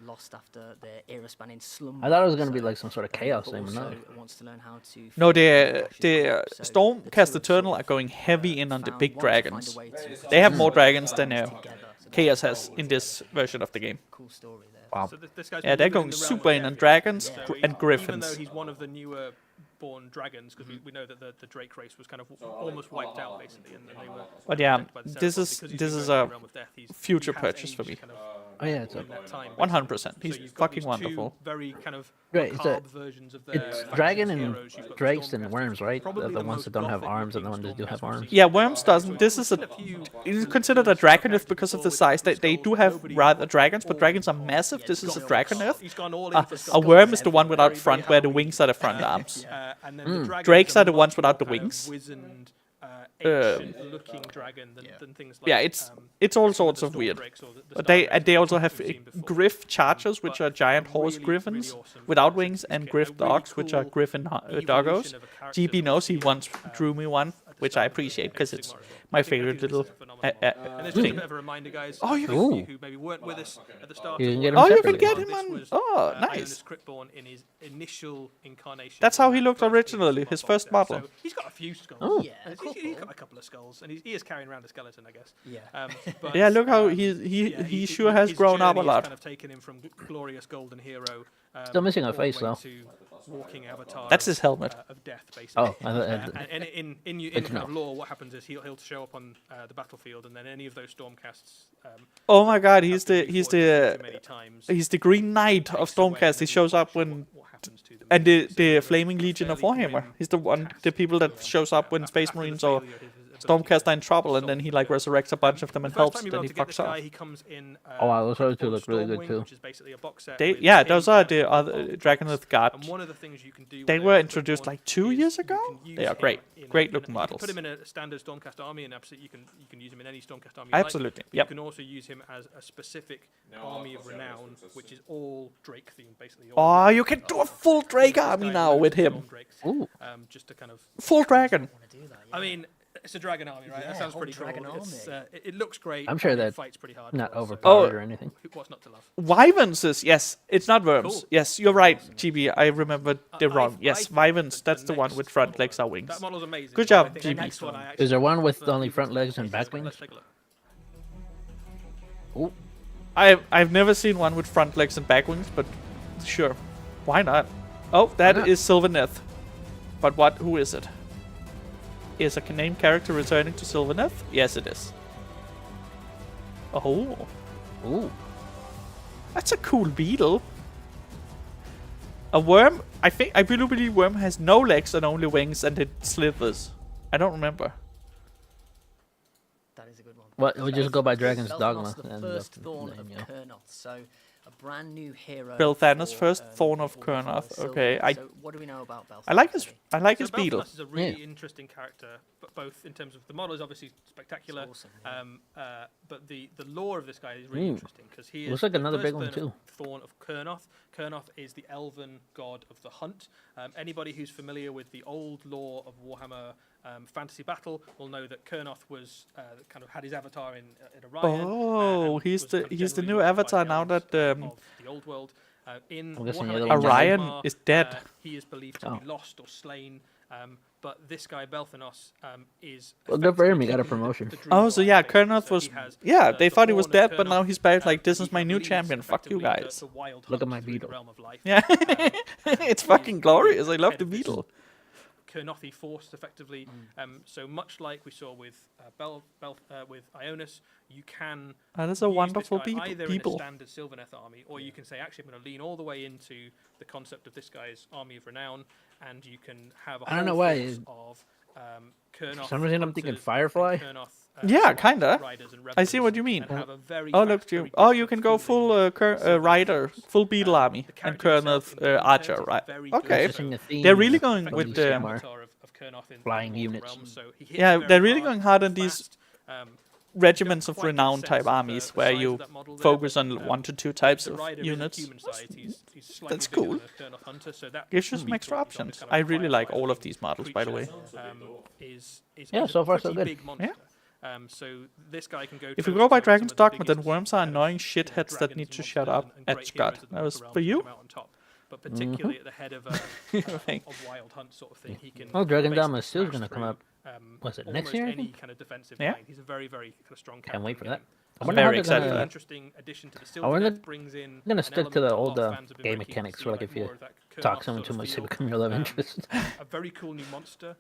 Lost after their era spanning slumber. I thought it was going to be like some sort of chaos thing, but no. Wants to learn how to No, fight the the so Stormcast two Eternal have are going heavy in on the found- big want to find a dragons. way to They have more combine dragons than together. So Chaos that's has in this version of the game. cool story there. Wow. So this guy's Yeah, they're been going living in the realm super of in on death, dragons Yeah. so and even though griffins. he's one of the newer born dragons, because we know that the Drake race was kind of almost wiped out basically, and they were. But yeah, protected by the this Ceraphon. is Because he's this been is going a in the realm of death, future he has purchase for aged me. kind of Oh yeah, it's in that time, 100%. basically. He's So you've got fucking these two wonderful. Very kind of Right, it's a- macabre versions of their it's factions, dragon and heroes. You've got the drakes and Stormcast, worms, right? probably The ones most that don't have gothic arms and the looking ones that do have Stormcast we've arms. seen. Yeah, Worms doesn't. This is a. It's considered a Draconith because of the size. They do have rather dragons, but dragons are massive. This is a Draconith. He's gone all in for A skulls. worm is the one without Very, front, very where the Halloween. wings are the front arms. And then the dragons Drakes are the much ones without more the kind of wings. Wizened, ancient-looking dragon than things like. Yeah, it's all sorts the of weird. Stormdrakes or the But Star they Drakes also that have we've seen before. Griff Chargers, which But are giant a horse really, griffins really awesome without concept wings, of this and kit. Griff A really dogs, which are cool griffin evolution doggos. of a character GB that knows he we've once seen, drew me one, at the which start I of appreciate X because Sigmar it's as well. my I think favorite this is little a phenomenal model. And it's just a thing. bit of a reminder, guys. Oh, you for can- those of you Ooh. who maybe weren't with us at the start. You of can get Warhammer. him Oh, you can separately. get him This on. was, Oh, Ionis nice. Cryptborn in his initial incarnation. That's how in he that looked first originally, Age of his Empires first box set. model. So he's got a few skulls. Oh. Yeah, And he's got a couple of skulls, and he is carrying around a skeleton, I guess. Yeah. But, Yeah, look how yeah, he sure has his grown up a journey has lot. Kind of taken him from glorious golden hero. Still missing a all the face, way though. to walking avatar. That's his helmet. Of death, basically. Oh, And in Good to kind of know. lore, what happens is he'll show up on the battlefield, and then any of those Stormcasts. Oh my God, he's have the been he's reforged too the many times, he's the Green Knight of takes away, and Stormcast. He then shows you're up not sure when what happens to them. and It's the a Flaming Legion of fairly Warhammer. grim He's the cast. people that shows up when Space After the Marines or failure of his ability Stormcast to are in trouble, and then he like solve the resurrects a bunch of them The and first helps. time you're Then able he to get fucks this guy, off. he comes in. Oh, wow, those other two Cryptborn look really good, Stormwing, too. Which is basically a box set. They with yeah, him those are and the other Cryptborn. Dragoneth God. And one of the things you can do. They with were a introduced Cryptborn like 2 is years you ago. can use They are him great, in great you looking can models. Put him in a standard Stormcast army, and absolutely you can use him in any Stormcast army. You like. Absolutely, But yep. You can also use him as a specific army of renown, which is all Drake themed, basically. Oh, you can do a full Drake army now with him. Ooh. Just to kind of. Full dragon. Want to do that? I mean, it's a dragon army, right? Yeah, That sounds whole pretty dragon cool. It's, army. it looks great. I'm sure and it that fights pretty hard. Not as well, so overpowered Oh. or anything. What's not to love? Wyverns is yes, it's not worms. Cool. Yes, you're right, GB. I remembered the I- wrong. I Yes, think Wyverns. that That's the one next with front model- legs are wings. That model's amazing. Good but I job, think the GB. next one I Is there one with actually only prefer front to legs see and is- back wings? Let's take a look. Ooh. I've never seen one with front legs and back wings, but sure, why not? Oh, that not? is Sylvaneth. But what? Who is it? Is a named character returning to Sylvaneth? Yes, it is. Oh, Ooh. that's a cool beetle. A worm? I believe worm has no legs and only wings, and it slithers. I don't remember. That is a good one. What, we just go by Dragon's Belthanos, Dogma the and first the thorn name, of yeah. Kurnoth. So a brand new hero. Belthanos, for, first thorn of for Kurnoth. Silver. Okay, So what do we know about Belthanos? I like his today? So beetle. Belthanos is a really Yeah. interesting character, but both in terms of the model is obviously spectacular. It's awesome, yeah. But the lore of this guy is really Ooh. interesting because he is Looks like the another first big one, too. Thorn of Kurnoth. Kurnoth is the elven god of the hunt. Anybody who's familiar with the old lore of Warhammer Fantasy Battle will know that Kurnoth was kind of had his avatar in Orion. Oh, and he's was the kind of he's the generally new worshipped by avatar the now elves that of the old world. In I'm guessing Warhammer the other Age one's of Orion Sigmar, is dead. He is believed to Oh. be lost or slain. But this guy Belthanos is. Well, good for him, he effectively got a the promotion. Druid Oh, so line, yeah, basically. Kurnoth So was. he has Yeah, the they thought he was Thorn of dead, but now Kurnoth, he's back. Like, this he is my new leads champion. Fuck you effectively guys. the wild Look at hunt my through the beetle. realm of life. Yeah, it's fucking glorious. I love head the of this beetle. Kurnothi force, effectively. So much like we saw with with Ionis, you can That is a use wonderful this guy either people. in a standard Sylvaneth army, or you can say, actually, I'm going to lean all the way into the concept of this guy's army of renown, and you can have a I don't know whole why force of Kurnoth. For some reason I'm thinking hunters Firefly. and Kurnoth, Yeah, kinda. riders and I see rebels, what you mean. and have a very Oh, fast, look, very oh, you different can go feeling full Sylvaneth rider, full beetle army, The and character himself Kurnoth in the archer, content is right? very Okay. good, Interesting so the theme. They're really going from with the the Sigmar. avatar of Kurnoth in flying Mortal units. Realms, so he hits Yeah, very they're really hard, going hard on fast, these don't regiments of quite get a renown sense type of the armies where size you of that model there, focus but, on 1 to 2 types the of rider is units. human size. He's slightly That's bigger cool. than a Kurnoth hunter, so that Gives you some beetle extra he's on this options. kind of I really like firefly all of looking these models, by the way. creature, is Yeah, a so far so pretty good. big monster. So this guy can go. If we toe go by to toe with Dragon's some of the Dogma, then biggest worms are kind of, annoying you know, shitheads that dragons need to and shut monsters up and at great Scott. heroes of the That was Mortal for Realms you. come out on top. But particularly at the head of a wild hunt sort of thing, he can. Oh, Dragon basically Dogma is still smash going to come through, up. Was it next almost year, I any think? kind of defensive Yeah. line. He's a very, very kind of strong. Can't wait for that. I I'm wonder how very they're excited gonna- for that. Interesting addition to the I wonder Sylvaneth brings in. gonna an stick to element the that a old, lot of fans have been game very keen to mechanics see, where, like, if you more of that talk Kurnoth someone sort too of much, they feel. become your love interest. A very cool new monster.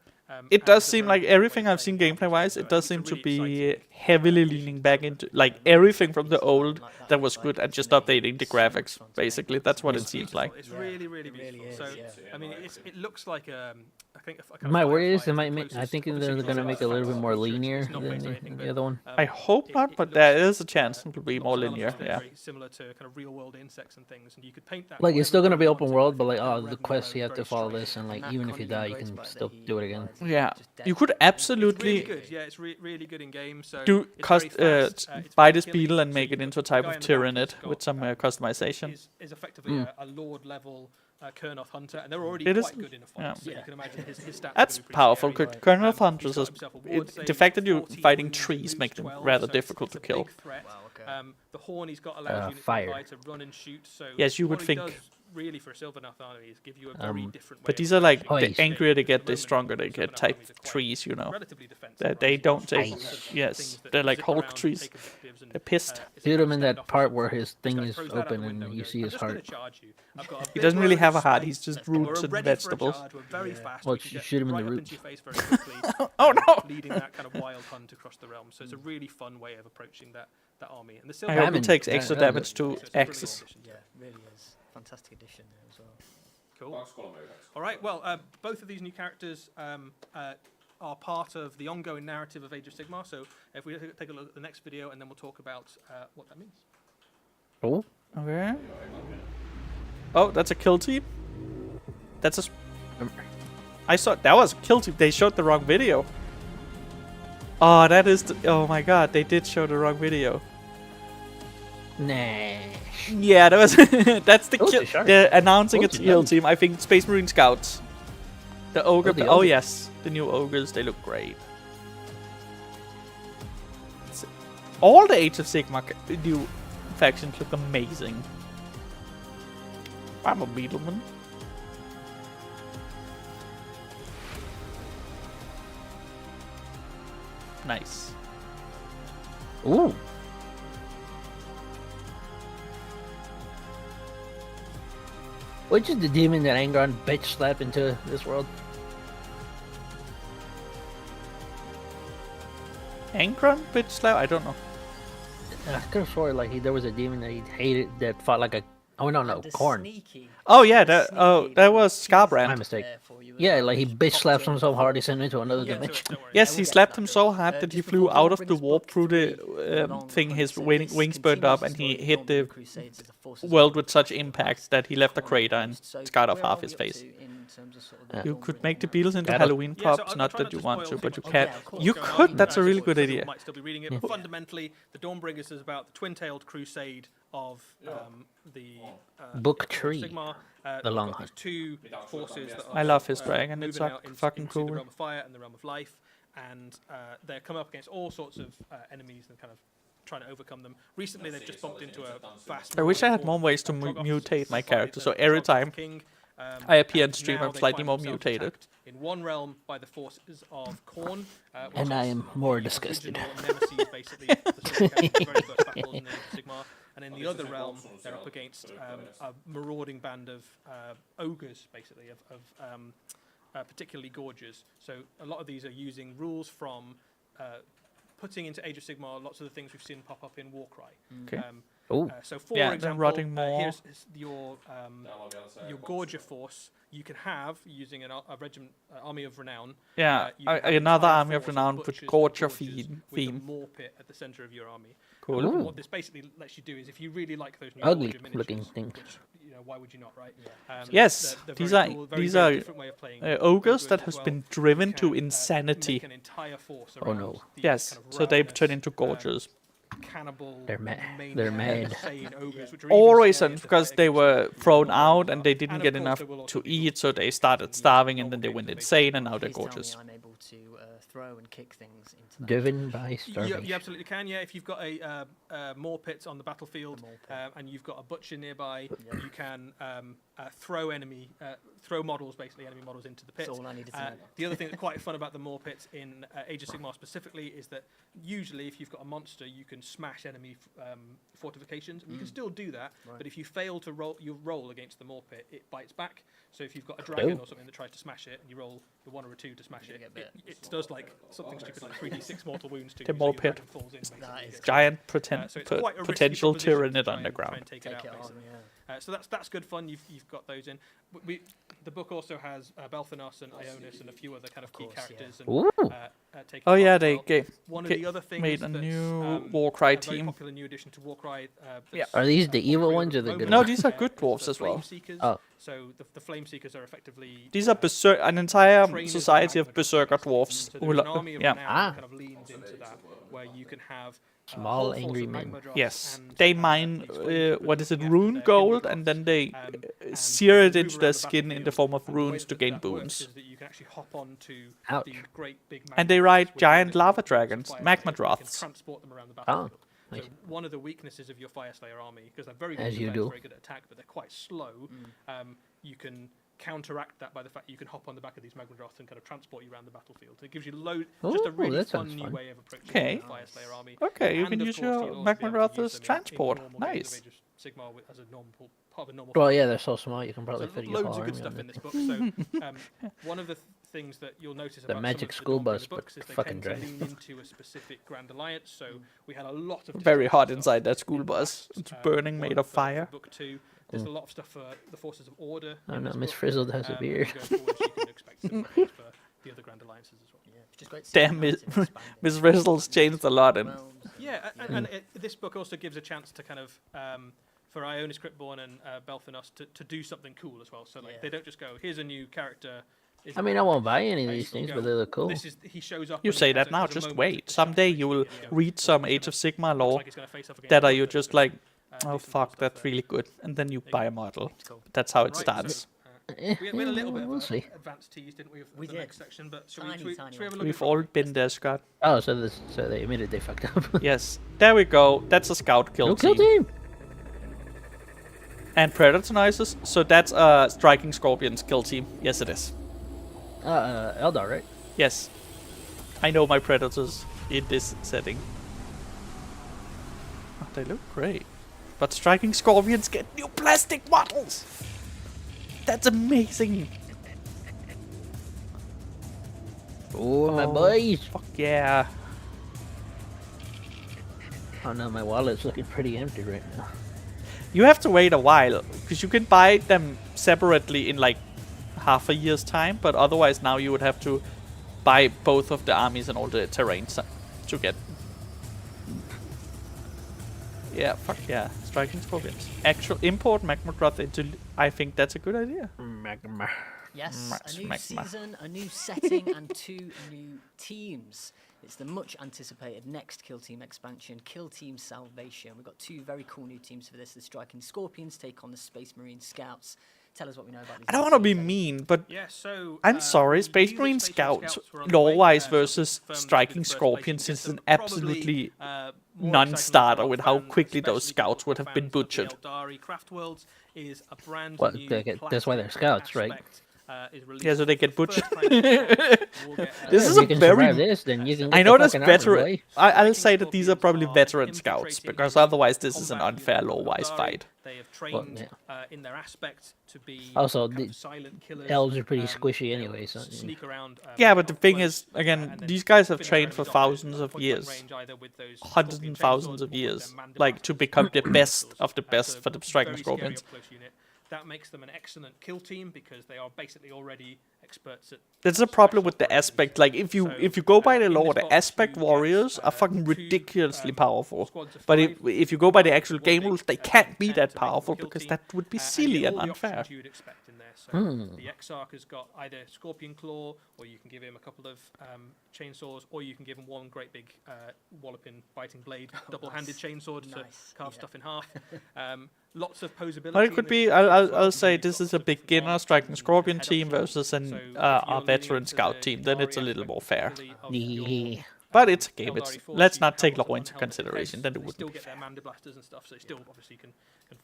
It and does a seem very like different way everything of I've seen playing gameplay wise, so it I does think seem it's to a really be exciting heavily addition leaning to back the into like Yeah, everything from the something old like that that was like good and it's just amazing. updating the It's so much graphics. fun to Basically, play. that's what it It's seems beautiful. like. It's Yeah, really, really it really beautiful. is, So, yeah. I mean, it looks like I think a kind of My worry is Firefly they is might the make. I closest, think obviously, they're to going to a make it a little bit more creature. It's linear not based on anything, than but, the other one. I hope it- not, it but looks, there is a chance it will be lots more of elements linear. that are Yeah. very similar to kind of real world insects and things, and you could paint that. Like it's still whatever going to be you open wanted, world, I but think like, that oh, Red the and quest Yellow you is have to very follow straight. this, and like that even if you can't die, even you grace can back still that do it he again. rides Yeah, just dead. you could It's absolutely really good. Yeah, it's really good in game. So do it's very fast, it's buy very this killing, beetle and so make you've it got into a the type guy of in the back Tyranid that's with got, some customization. is effectively a lord level Kurnoth hunter, and they're already It is- quite good in a fight. yeah. So you can imagine his stats. are That's gonna be pretty powerful. scary. Colonel He's Hunters got is himself a ward the save, fact that you're 14 fighting wounds, trees lose make them 12, rather so difficult it's to a kill. big threat. Wow, okay. The horn he's got allows units fire. nearby to run and shoot. So Yes, you would what think. He does really for a Sylvaneth army is give you a very different way. But of these are like approaching Ice. the angrier they because get, the the stronger they Roman get. Sylvaneth Type armies are quite trees, you know. relatively defensive, That right? they You've don't got take. lots of Yes, things that they're like zip Hulk around, trees. take objectives, and, They're pissed. it's Shoot a him in that standoff part or where something. his This thing guy is throws that out the open window and you goes, see "I'm his just gonna heart. charge you. I've got a He big doesn't really load have a of heart. space. He's just We're roots We're and ready for a vegetables. charge. We're very fast. Well, we can get shoot him in right the up roots. into your face very quickly. Oh, no! Leading that kind of wild hunt across the realm. So it's a really fun way of approaching that army. And the I Silver hope Famine. it takes Yeah, extra that damage is- to so it's a brilliant axes. addition to Yeah, it. really is. Fantastic addition there as well. Cool. All right. Well, both of these new characters are part of the ongoing narrative of Age of Sigmar. So if we take a look at the next video, and then we'll talk about what that means. Oh, Okay. Oh, that's a kill team? That's a... I saw... That was a kill team. They showed the wrong video. Oh, that is... Oh my god, they did show the wrong video. nah. Yeah, that was... that's the Oh, kill... it's a shark. They're announcing Oh, it's a it's kill nice. team. I think Space Marine Scouts. The ogre... Oh, the Oh, ogre. yes. The new ogres. They look great. All the Age of Sigmar new factions look amazing. I'm a beetleman. Nice. Ooh. Which is the demon that Angron bitch slapped into this world? Ankron bitch slap? I don't know. I could have sworn like there was a demon that he hated that fought like a. Oh no, And a corn. sneaky- Oh yeah, a that sneaky that was teaser Scarbrand. My mistake. there for you as Yeah, well, like he which bitch pops slapped in him so the hard he follow-up. sent him into another We'll get to it, dimension. don't worry. Yes, we'll he get to slapped that him bit. so hard that he Just flew before out of the Dawnbringers warp Book through 3, the Long thing. His Crusades wings burned up, and he continues hit the Dawnbringer Crusades as the forces world of with such Dawnbringer impact that he left a crater and So scarred off where half are his we up face. to in terms of sort of Yeah. the You could Dawnbringer make the now? Beatles into Got it. Halloween Yeah, so props, I'll not try that not you to want spoil to, but you too much. can. Yeah, of course. You What's going could. on. That's a really good Some idea. might still be reading it, Yeah. but fundamentally, the Dawnbringers is about the twin-tailed crusade of the Book Age of 3, Sigmar. The We've Long got Hunt. these two forces that are I love his dragon. It's moving out fucking into cool. the realm of fire and the realm of life, and they're coming up against all sorts of enemies and kind of trying to overcome them. Recently, they've just bumped into a vast. I wish I had horde more of ways to Troggoths mutate my by character, the so every Troggoth time King. I appear on And stream, now I'm they slightly find more themselves mutated. attacked in one realm by the forces of Khorne, which And I is am more the disgusted. original nemesis, basically, the sort of the very first battles in the Age of Sigmar. And in the other realm, they're up against a marauding band of ogres, basically, of particularly Gorges. So a lot of these are using rules from putting into Age of Sigmar lots of the things we've seen pop up in Warcry. Okay. Oh, So for Yeah, they're example, rotting more. here's your Gorgia force. You can have using a regiment, army of renown. Yeah, you can have another entire army of force renown with butchers and Gorgia Gorgers theme. with a maw pit at the center of your army. Cool. And what this basically lets you do is, if you really like those new Ugly Gorgia miniatures, looking things. which, why would you not, right? Yes, they're these very are- cool, very, these very are, different way of playing Ogres that as has well. been driven You to can, insanity. make an entire force Oh, around no. these Yes, kind of so they've turned ravenous, into Gorges. cannibal, They're mad. maniac, They're mad. insane ogres, which are All even reasons scarier to because fight they against were than thrown normal out ones and are. they didn't And of get course, enough there will also to be people eat, so they who started use starving and normal then they games went that they insane and now they're Please tell me gorgeous. I'm able to throw and kick things into that. driven by You starvation. absolutely can, yeah. If you've got a maw pit on the battlefield The maw pit. and you've got a butcher nearby, you can throw models, basically enemy models, into the pit. That's all I needed to know. The other thing that's quite fun about the maw pits in Age of Sigmar specifically is that usually if you've got a monster, you can smash enemy fortifications, and you can still do that. Right. But if you fail to roll against the maw pit, it bites back. So if you've got a dragon or something that tries to smash it, and you roll the 1 or a 2 to smash You're it, gonna get it does like something stupid like 3d6 mortal wounds to The you, maw so your pit. dragon falls in, basically, That and is gets Giant so it's quite a risky potential proposition to tyrannid try and underground. take Take it it out, on, basically. yeah. So that's good fun. You've got those in. The book also has Belthanos and Ionis and a few other kind of key course, yeah. characters. And, Ooh. taking Oh yeah, part as they well. One of the other things made a that's, new Warcry a very team. popular new addition to Warcry. Yeah. Are these the evil popular ones or the Roman good No, ones? these are warfare good is dwarves the as well. Flame Seekers. Oh. So the Flame Seekers are effectively These are an entire trainers society of of berserker magma dwarves. dragons. So who there's an lo- army of yeah. renown that kind of leans into that, where you can have Small, whole force angry of men. magma drops Yes, and, they these mine flame troopers what is it, looking after rune their gold, kindred and then they and sear you it move into around their the skin in the battlefield, form of and the way runes to that gain that works boons. is that you can actually hop onto Ouch. the great big And they magma ride drops with giant the lava different dragons, fire magma slayer. You can droths. transport them around the Oh, battlefield. So nice. one of the weaknesses of your Fire Slayer army, because they're very good As at you defense, do. very good at attack, but they're quite slow, you can counteract that by the fact you can hop on the back of these magma droths and kind of transport you around the battlefield. It gives you just a Ooh, really that fun sounds new fun. way of approaching Okay. the Fire Slayer army. Okay, you And can of use course, your you'll also be magma able to droths use as them in transport. normal games of Nice. Age of Sigmar as a normal part of a normal. Well, fight. yeah, they're so small you can probably So fit your loads whole of good army stuff on in it. this book. So one of the things that you'll notice about magic some of school the Northmen bus, books but is they fucking tend to dragon. lean into a specific Grand Alliance. So we had a lot of Very hot destructive inside stuff that school in bus. last, It's burning, one made of for fire. Book 2. There's a lot of stuff for the Forces of Order. Oh in no, this Miss book. Frizzled has a And beard. going forward, you can expect some things for the other Grand Alliances as well. Yeah, which is great to see Damn, the Miss narrative expanding. Miss Rizzle's changed a lot, and Realms and- Yeah, and this book also gives a chance to kind of for Ionis Cryptborn and Belthanos to do something cool as well. So like Yeah. they don't just go, here's a new character. I mean, I won't buy any of You these can things, go, but they look cool. This is he shows up. you and say has that a- now, has a just moment wait. of Someday chapter you will basically, go, read some "He's Age of gonna- Sigmar looks lore like he's gonna face off against that are Order, you so just there's like, some, oh decent fuck, stuff that's there. really good, and then you you buy go. a model. It's cool. That's how it Right, so, starts. we had a little bit of We'll a see. advanced tease, didn't we, of We the did. next section? But should we Tiny have a look We've at all been there, Scott. Oh, so they admitted they fucked up. Yes, there we go. That's a scout kill No team. kill team. And predator noises. So that's a striking scorpions kill team. Yes, it is. Eldar, right? Yes, I know my predators in this setting. Oh, they look great. But striking scorpions get new plastic models. That's amazing. Oh, my Oh. boys. Fuck yeah. Oh no, my wallet's looking pretty empty right now. You have to wait a while, because you can buy them separately in like half a year's time, but otherwise now you would have to buy both of the armies and all the terrains to get. Yeah, fuck yeah. Striking scorpions. Actual import Magmadroth into. I think that's a good idea. Magma. Yes, Max a new Magma. season, a new setting, and 2 new teams. It's the much anticipated next Kill Team expansion, Kill Team Salvation. We've got 2 very cool new teams for this. The Striking Scorpions take on the Space Marine Scouts. Tell us what we know about these. I don't new want to be teams, Eddie. mean, but Yeah, so I'm sorry, we Space knew that Marine Space Scouts, were on the way, lore-wise so versus confirmed Striking with the first Scorpions place. is It's an probably, absolutely more non-starter exciting with for how fans, quickly those especially scouts for would have been fans of the butchered. Eldari. Craft Worlds is a brand Well, new that's why they're classic scouts, right? aspect is released. Yeah, so they get for the butchered. first time in Scouts, we'll get, This If is you a can very- survive this, then you can get I know the there's fucking armor, veteran. boy. I'll Striking say that these are Scorpions probably are veteran scouts infiltrating because elite otherwise this is an combat unfair unit lore-wise Eldari. fight. They have trained yeah. in their aspect to be Also, kind of the silent killers. elves are pretty They'll squishy anyway, so, sneak around. Yeah, but the up thing close, is, again, and then these guys have finish trained for enemies off at thousands of point-blank years, range, either with those hundreds scorpion and chainswords thousands or of with years, their like to mandibulars become the and best pistols. of the best So for the striking very scary scorpions. up-close unit. That makes them an excellent kill team because they are basically already experts at. That's a problem with the aspect. Like if you go by the in lore, this the box aspect you get, warriors are fucking two, ridiculously powerful. squads of But 5, if you go by the actual one game big, rules, they can't be 10 that to make powerful a kill because team, that would be and you silly get and all the unfair. options you would expect in there. So the Exarch has got either Scorpion Claw, or you can give him a couple of chainsaws, or you can give him one great big walloping biting blade, double-handed chainsaw to Nice, carve yeah. stuff in half. Lots of posability. Or it in could this be. team as I'll well. say You've this got is a different beginner arms striking and scorpion head team options. versus So an if you're a leaning veteran into scout the team. Then it's a Eldari little more aspect, fair. particularly of your, Yeah. But it's a game. Eldari force, Let's you not have take lots of law into unhelmeted consideration. heads, Then it they wouldn't still be get fair. their manda blasters and stuff, so they still obviously can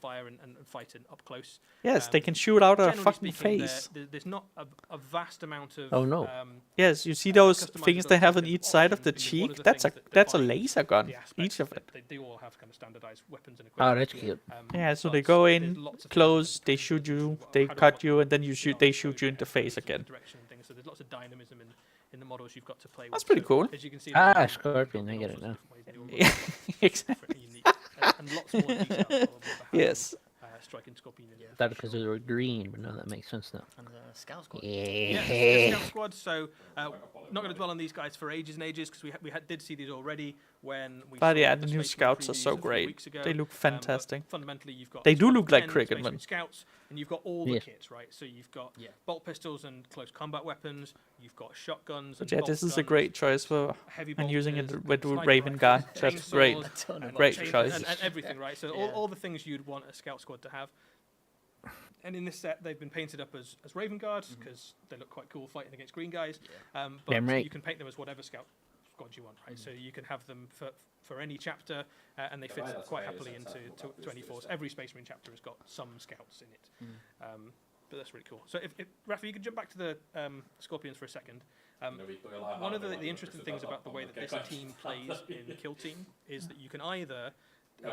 fire and fight in up close. Yes, they can shoot out a Generally fucking speaking, face. there's not a vast amount of. Oh, no. Yes, you see those things they have on customizability each side of the options, and one cheek. the That's a things that that's a define laser gun. the aspects Each of that it. They do all have kind of standardized weapons and Oh, equipment. that's cute. Yeah, so they but go there's in lots of close, things they that shoot depend on you, how they do I cut want you, to and then you shoot. They shoot you in the face sort of again. direction and things. So there's lots of dynamism in the models you've got to play with. That's pretty So cool. As you can see, Ah, they're Scorpion, built I in get all it sorts now. of different ways. They all look Yeah, different exactly. and unique. And lots more detail probably behind Yes. striking scorpion. Yeah. Thought because they were green, but no, that makes sense now. And Scout Squad. Yeah, Yeah. Scout Squad. So not going to dwell on these guys for ages and ages because did see these already when we. But saw yeah, the the new Space scouts are previews so a few great. weeks ago. They look But fantastic. fundamentally, you've got They a do squad look of like 10 cricket Space men. Marine scouts, and you've got all the Yeah. kits, right? So you've got Yeah. bolt pistols and close combat weapons. You've got shotguns. But and yeah, bolt this is a guns, great choice for heavy and using it bolters, with sniper Raven rifles, gun. That's great. chainsaws, A ton of Great chain- choice. and everything, right? So Yeah. all the things you'd want a Scout Squad to have. And in this set, they've been painted up as Raven Guards because they look quite cool fighting against green guys. But Damn right. you can paint them as whatever Scout Squad you want, right? So you can have them for any chapter, and they fit quite happily into 24s. Every Space Marine chapter has got some Scouts in it. But that's really cool. So if Rafa, you could jump back to the Scorpions for a second. One of the interesting things about the way that this team plays in Kill Team is that you can either go,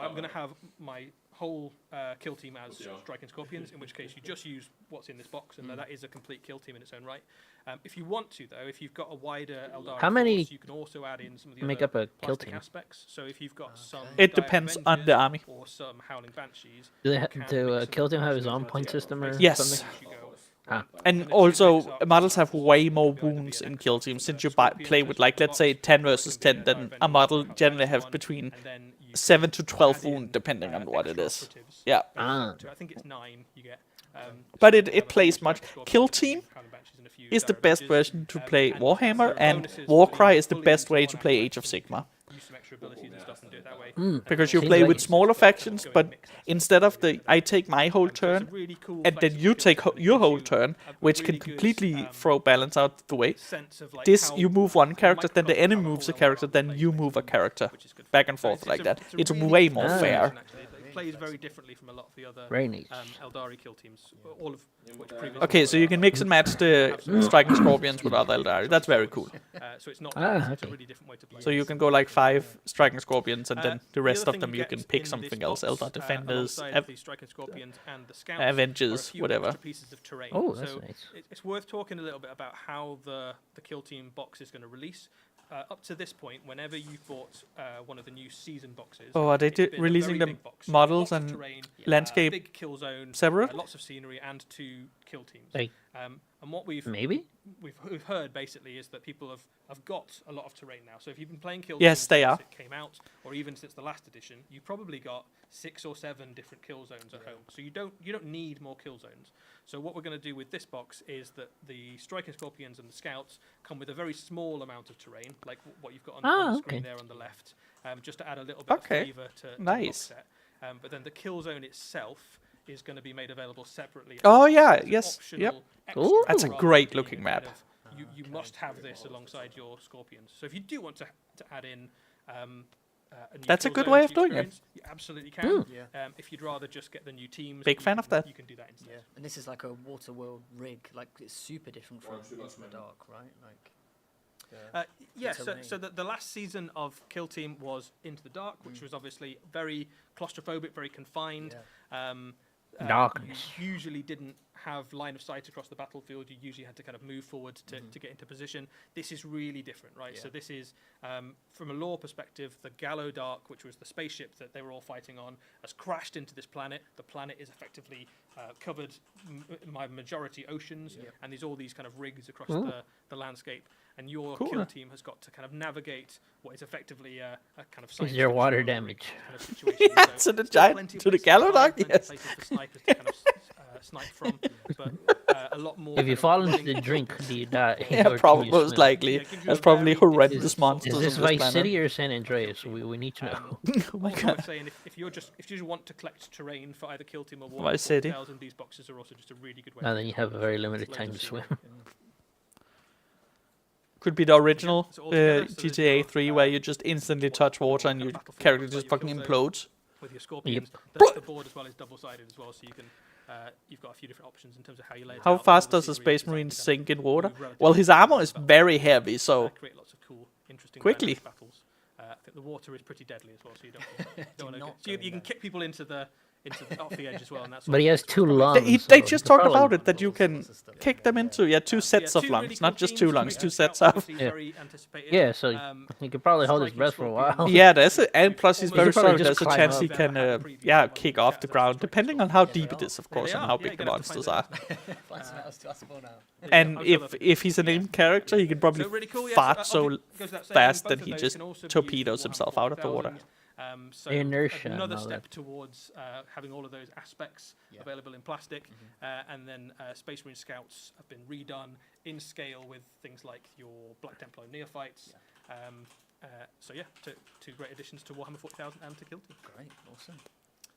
I'm going to have my whole kill team as striking scorpions, in which case you just use what's in this box, and that is a complete kill team in its own right. If you want to, though, if you've got a wider Eldari How many force, you can also add in some of the make other up a kill plastic team? aspects. So if you've got some, It Dire depends on Avengers the army. or some Howling Banshees. Do they you can do mix them Kill up Team have and his own choose point to system or Yes. something? you go, Ah. And then also, choose next models have up, way so more it could either be wounds an in kill extra teams. Since for you Scorpions play as with, a like, let's say box, 10 or it versus can be 10, a then Dire a model Avenger generally House has one, between and then you 7 to can 12 add in, wound, depending on what it extra is. operatives. Yeah. Ah. I think it's 9 you get. But so it you have a plays few much. Scorpions, Kill a few Team Howling Banshees, and a few is the Dire best Avengers, version to play and Warhammer, the and bonuses Warcry fully- is the fully best into way one to play aspect, Age of so you can Sigma. use some extra abilities and stuff and do it that way. Because you Seems play like with it's smaller just kind of factions, going but mixed aspect. instead of I take my whole So it's a turn, really cool, and then you flexible take kill team that your gives whole you turn, a which really can good, completely throw balance out the way. sense of, like, This, how you move one character, then the microcosm enemy of how moves a Warhammer character, then plays, you basically, move a character. which is good. Back and So forth like that. a It's really way cool more Ah. fair. version, actually. It plays very differently from a lot of the other Very nice. Eldari kill teams, all of which previously Okay, so you can mix and match the striking scorpions with other Eldari. That's very cool. so it's not Ah, it's a okay. really different way to play. So you can go like 5 striking scorpions, and then the The rest other of thing them you get can in pick this something else. box, Eldar Defenders, alongside the striking scorpions and the scouts, Avengers, are a few whatever. extra pieces of terrain. Oh, that's so nice. it's worth talking a little bit about how the kill team box is going to release. Up to this point, whenever you've bought one of the new season boxes, Oh, are they it's been a releasing very the big box. models Lots of and terrain, landscape big kill zone, separate? lots of scenery, and 2 kill teams. Like, And what we've maybe? we've heard basically is that people have got a lot of terrain now. So if you've been playing kill Yes, teams they since are. it came out, or even since the last edition, you've probably got 6 or 7 different kill zones at home. So you don't need more kill zones. So what we're going to do with this box is that the striking scorpions and the scouts come with a very small amount of terrain, like what you've got on the screen okay. there on the left, just to add a little bit Okay. of flavour to the Nice. box set. But then the kill zone itself is going to be made available separately. Oh, as yeah, an yes, yep. optional extra Ooh. That's a rather great than being looking a map. kind of- you must have this alongside your scorpions. So if you do want to add in a new That's a kill good zone way of to doing it. experience, you absolutely can. Yeah. If you'd rather just get the new teams, Big you fan can- of that. You can do that instead. Yeah, and this is like a water world rig. Like it's super different from Into the Dark, right? Like. Yeah, It's a ring. so the last season of Kill Team was Into the Dark, which was obviously very claustrophobic, very confined. Darkness. You usually didn't have line of sight across the battlefield. You usually had to kind of move forward to get into position. This is really different, right? Yeah. So this is, from a lore perspective, the Gallo Dark, which was the spaceship that they were all fighting on, has crashed into this planet. The planet is effectively covered by majority oceans, and there's all these kind of rigs across the landscape. And your Cool. kill team has got to kind of navigate what is effectively a kind of Is science there fiction water kind damage? of situation. Yeah, So to the still giant- plenty of to the places Gallo hide, Dark, plenty of yes. places for snipers to kind of snipe from, but a lot more. If kind you of fall into running the drink, do you die? Yeah, Or probably can you most swim? likely. Yeah, it gives you There's a probably very horrendous different sort of- monsters Is on this this Vice planet. City or San Andreas? We need to know. Oh my Also god. worth saying, if you just want to collect terrain for either Kill Team or Warhammer Vice City. 40,000, these boxes are also just a really good way. And to then do you it. have a very limited Loads time of to scenery. swim. Could be the original So altogether, so there's GTA your, 3 where you just instantly touch water and your battlefield character where just you fucking kill zones. implodes. With your scorpions, Yep. the board as well is double-sided as well, so you can you've got a few different options in terms of how you lay it How out. fast All the does a scenery is Space designed Marine to kind of sink in water? move relatively Well, his quickly armor in is the very heavy, battle, so create lots of cool, interesting Quickly. dynamic battles. I think the water is pretty deadly as well, so you don't want to. not So you go can there. kick people into the off the edge as well, and that's. But he has two they, lungs. they so just he talked probably- about it that you can sorts of stuff. kick them into two sets of lungs, not just two lungs, two sets of. Yeah. Yeah, so he could probably hold his breath for a while. Yeah, there's a, and plus he's You very could probably strong. just There's a climb chance up. he can, kick off the ground, depending on how deep it is, of course, and how big the monsters are. Find something else to ask for now. And if he's a named character, he can probably fart so fast that he just torpedoes himself out of the water. So The inertia and another all step that. towards having all of those aspects available in plastic, and then Space Marine Scouts have been redone in scale with things like your Black Templar neophytes. So yeah, two great additions to Warhammer 40,000 and to Kill Team. Great, awesome.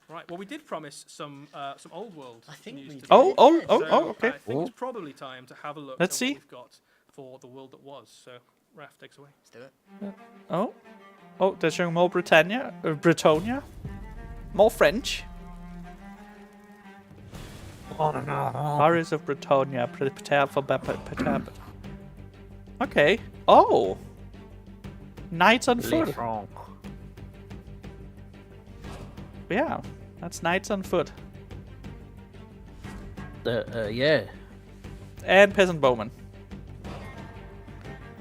Right, well we did promise some old world I think news we today. did. Oh, oh, oh, So oh, okay. I think it's probably time to have a look Let's at see. what we've got for the world that was. So Raph takes away. Let's do it. Oh, oh, they're showing more Britannia, more French. Warriors of Britannia, prepare for battle. Okay. Oh, knights on foot. Yeah, that's knights on foot Yeah. and peasant bowmen.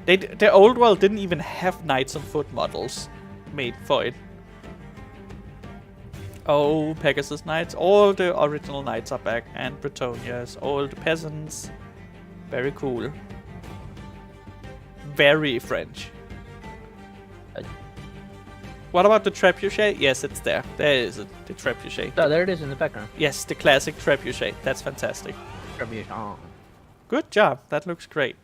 The old world didn't even have knights on foot models made for it. Oh, Pegasus Knights. All the original knights are back. And Bretonias. All the peasants. Very cool. Very French. What about the trebuchet? Yes, it's there. There is it. The trebuchet. Oh, there it is in the background. Yes, the classic trebuchet. That's fantastic. Oh. Good job. That looks great.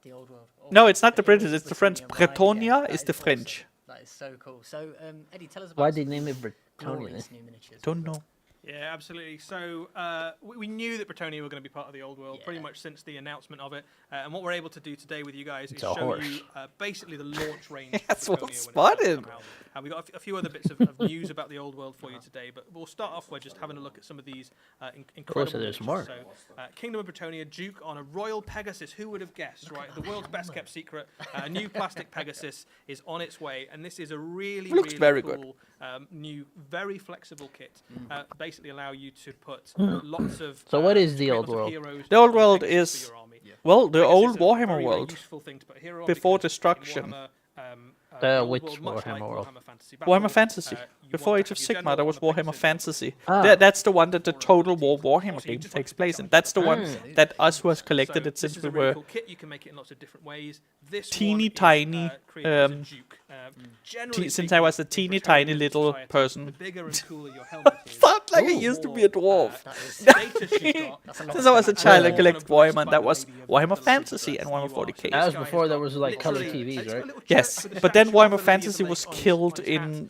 The old world. Oh, No, it's not the old British. It's the French. Britannia, right, yeah, Bretonia that is the awesome. French. That is so cool. So, Eddie, tell us about Why some did of they name these it Bretonia then? glorious new miniatures. Don't know. Yeah, absolutely. So we knew that Bretonia were going to be part of the old world pretty Yeah. much since the announcement of it. And what we're able to do today with you guys It's is a show horse. you basically the launch range. That's of well Bretonia when it does spotted. come out. And we've got a few other bits of news about the old world for you today, but we'll start off by just having a look at some of these incredible there's miniatures. more. So, Kingdom of Bretonia, Duke on a Royal Pegasus. Who would have guessed, right? The world's best kept secret. A new plastic Pegasus is on its way, and this is a really, Looks really very cool, new, very flexible kit. Basically allow you to put lots of. So what is the create old lots of world? heroes The old on world Pegasus is- for your army. Well, the Pegasus old is a Warhammer very, very world. useful thing to put a hero on Before because in destruction. Warhammer, The old which world, much Warhammer like world? Warhammer Fantasy. you Before want Age to of have your Sigmar, general there was on the Warhammer Pegasus. Fantasy. Ah. That's the one that the Total War Warhammer So you game just takes want to place pick in. up That's the one Mm. that us who has collected So it since this is we a really were cool kit. You can make it in lots of different ways. This teeny one is, tiny, created as a um, Duke. Generally since speaking, I was a in teeny Bretonian tiny little society, person. The bigger and cooler your helmet is, Thought like I the used to more, be a dwarf. That is status you've got. that's a lot Since of I was a stuff. child, I More collected kind of blessed Warhammer. by That the was lady of Warhammer the Fantasy Lady and of Warhammer the 40k. That was This guy before has there got was like color literally TVs, a right? little Yes, chest with a but then statue of Warhammer the Lady of the Fantasy Lake was on killed its hat. in